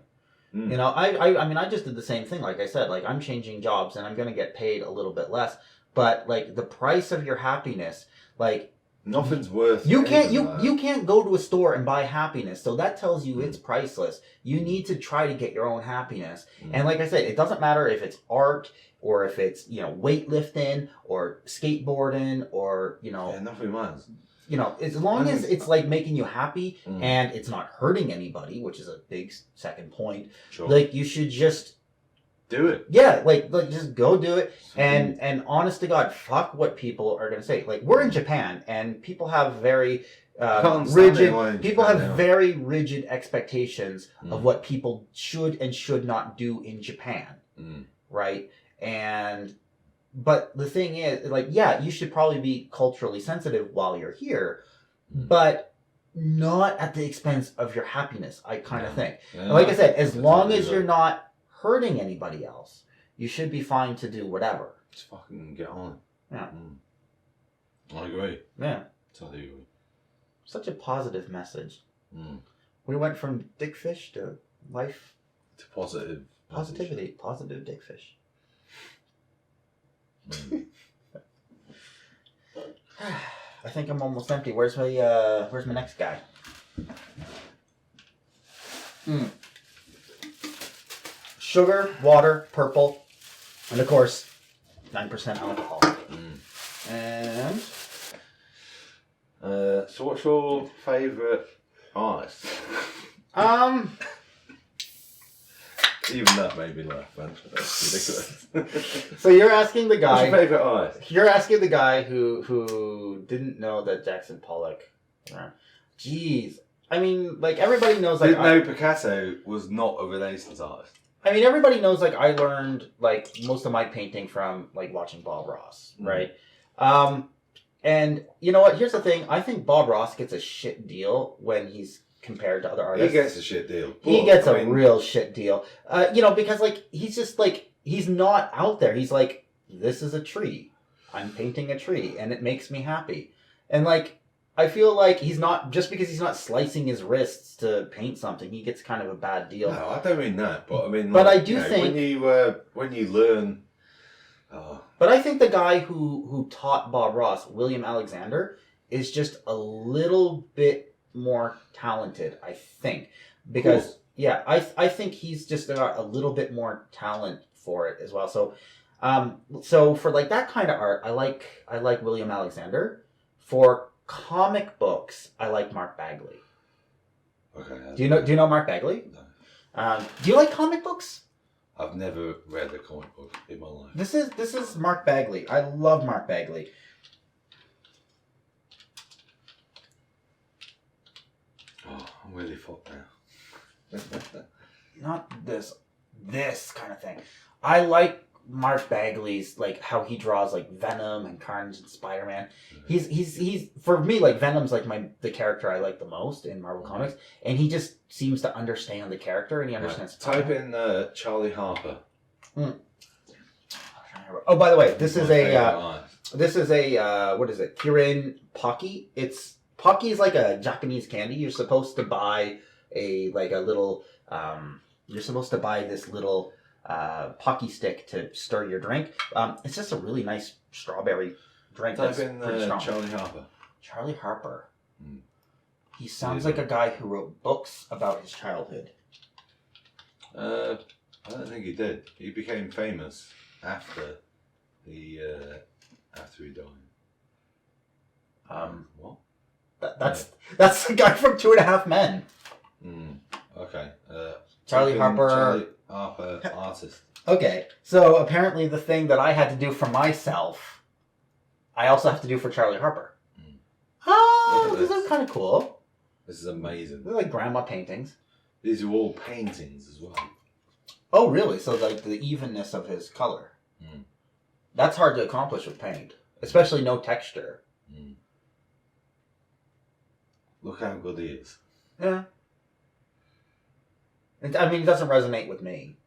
Yeah. Mm.
You know, I mean, I just did the same thing. Like I said, like I'm changing jobs and I'm gonna get paid a little bit less, but like the price of your happiness, like
nothing's worth.
You can't go to a store and buy happiness. So that tells you it's priceless. You need to try to get your own happiness. And like I said, it doesn't matter if it's art or if it's, weightlifting or skateboarding or,
nothing matters.
As long as it's like making you happy and it's not hurting anybody, which is a big second point.
Sure.
Like you should just
do it.
Yeah, like just go do it. And honest to God, fuck what people are gonna say. Like we're in Japan, and people have very very rigid expectations of what people should and should not do in Japan, right? But the thing is, like, yeah, you should probably be culturally sensitive while you're here, but not at the expense of your happiness. I kind of think. Yeah. Like I said, as long as you're not hurting anybody else, you should be fine to do whatever.
Just fucking get on.
Yeah.
I agree.
Yeah.
Totally agree.
Such a positive message. We went from dickfish to life.
To positive.
Positivity. Positive dickfish. I think I'm almost empty. Where's my next guy? Sugar, water, purple, and of course, 9% alcohol. And
so what's your favourite artist? Even that made me laugh, man. That's ridiculous.
So you're asking the guy.
What's your favourite artist?
You're asking the guy who didn't know that Jackson Pollock. Jeez. I mean, like, everybody knows, like...
Didn't know Picasso was not a Renaissance artist.
I mean, everybody knows, like, I learned, like, most of my painting from, like, watching Bob Ross, right? And, you know what? Here's the thing. I think Bob Ross gets a shit deal when he's compared to other artists.
He gets a shit deal.
He gets a real shit deal. You know, because, like, he's just, like, he's not out there. He's like, this is a tree. I'm painting a tree, and it makes me happy. And, like, I feel like he's not, just because he's not slicing his wrists to paint something, he gets kind of a bad deal.
No, I don't mean that, but I mean...
But
like,
I do think...
When you learn...
But I think the guy who taught Bob Ross, William Alexander, is just a little bit more talented, I think. Because, cool. Yeah, I think he's just got a little bit more talent for it as well. So, so for, like, that kind of art, I like William Alexander. For comic books, I like Mark Bagley.
Okay.
Do you know Mark Bagley?
No.
Do you like comic books?
I've never read a comic book in my life.
This is Mark Bagley. I love Mark Bagley.
Oh, I'm really fucked now.
Not this kind of thing. I like Mark Bagley's, like, how he draws, like, Venom and Carnage and Spider-Man. He's for me, like, Venom's like the character I like the most in Marvel Comics, and he just seems to understand the character, and he understands.
Type in Charlie Harper.
Oh, by the way, this is a what is it? Kirin Pocky. Pocky is like a Japanese candy. You're supposed to buy you're supposed to buy this little Pocky stick to stir your drink. It's just a really nice strawberry drink.
Type in Charlie Harper.
Charlie Harper. He sounds like a guy who wrote books about his childhood.
I don't think he did. He became famous after he died. What?
That's the guy from 2.5 Men.
Okay.
Charlie Harper.
Charlie Harper, artist.
Okay, so apparently the thing that I had to do for myself, I also have to do for Charlie Harper. Oh, these are kind of cool.
This is amazing.
They're like grandma paintings.
These are all paintings as well.
Oh, really? So, like, the evenness of his color. That's hard to accomplish with paint. Especially no texture.
Look how good he is.
Yeah. I mean, it doesn't resonate with me.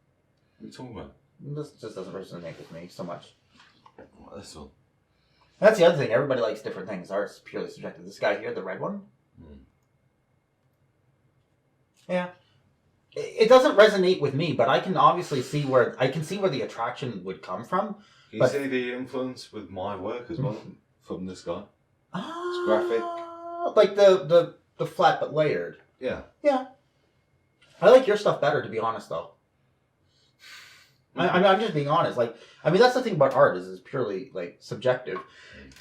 What are you talking about?
This just doesn't resonate with me so much.
What, this one?
That's the other thing. Everybody likes different things. Art's purely subjective. This guy here, the red one? Yeah. It doesn't resonate with me, but I can obviously see where the attraction would come from.
Can you see the influence with my work as well from this guy? It's graphic.
Like the flat but layered.
Yeah.
Yeah. I like your stuff better, to be honest, though. I mean, I'm just being honest. Like, I mean, that's the thing about art is it's purely, like, subjective.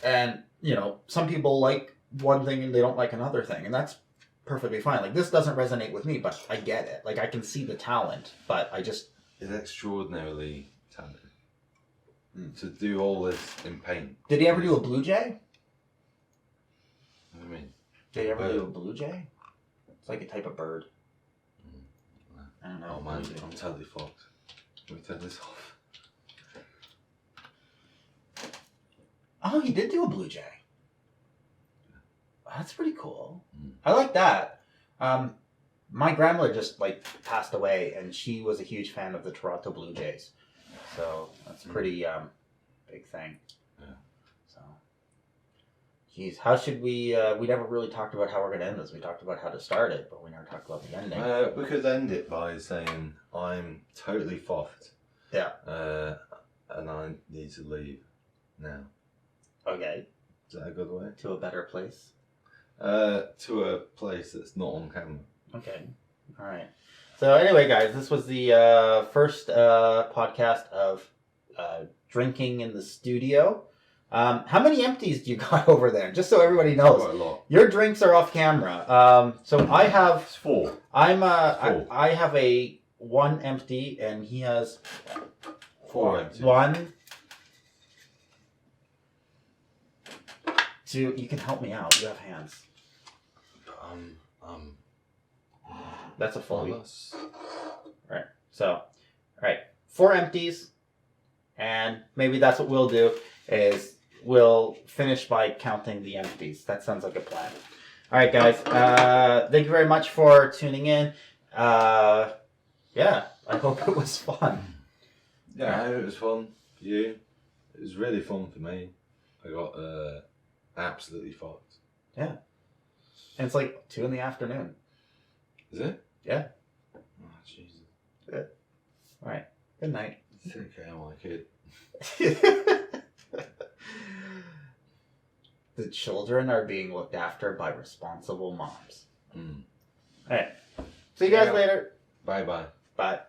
And, you know, some people like one thing and they don't like another thing. And that's perfectly fine. Like, this doesn't resonate with me, but I get it. Like, I can see the talent, but I just...
It's extraordinarily talented. To do all this in paint.
Did he ever do a blue jay?
What do you mean?
Did he ever do a blue jay? It's like a type of bird. I don't know.
Oh man, I'm totally fucked. Let me turn this off.
Oh, he did do a blue jay. That's pretty cool. I like that. My grandmother just, like, passed away, and she was a huge fan of the Toronto Blue Jays. So that's a pretty big thing.
Yeah.
So, geez, how should we never really talked about how we're going to end this. We talked about how to start it, but we never talked about the ending.
We could end it by saying, I'm totally fucked.
Yeah.
And I need to leave now.
Okay.
Is that a good way?
To a better place?
To a place that's not on camera.
Okay. All right. So anyway, guys, this was the first podcast of drinking in the studio. How many empties do you got over there? Just so everybody knows.
Quite a lot.
Your drinks are off camera. So I have...
It's 4.
I'm
Four.
I have a 1 empty, and he has
4 empty.
1, 2. You can help me out. You have hands. That's a full week.
Plus.
Right. So, all right, 4 empties, and maybe that's what we'll do. Is we'll finish by counting the empties. That sounds like a plan. All right, guys. Thank you very much for tuning in. Yeah, I hope it was fun.
Yeah, I hope it was fun for you. It was really fun for me. I got absolutely fucked.
Yeah. And it's like 2 p.m.
Is it?
Yeah.
Oh, Jesus.
Good. All right. Good night.
Take care of my kid.
The children are being looked after by responsible moms.
Mm.
All right. See you guys later.
Bye-bye.
Bye.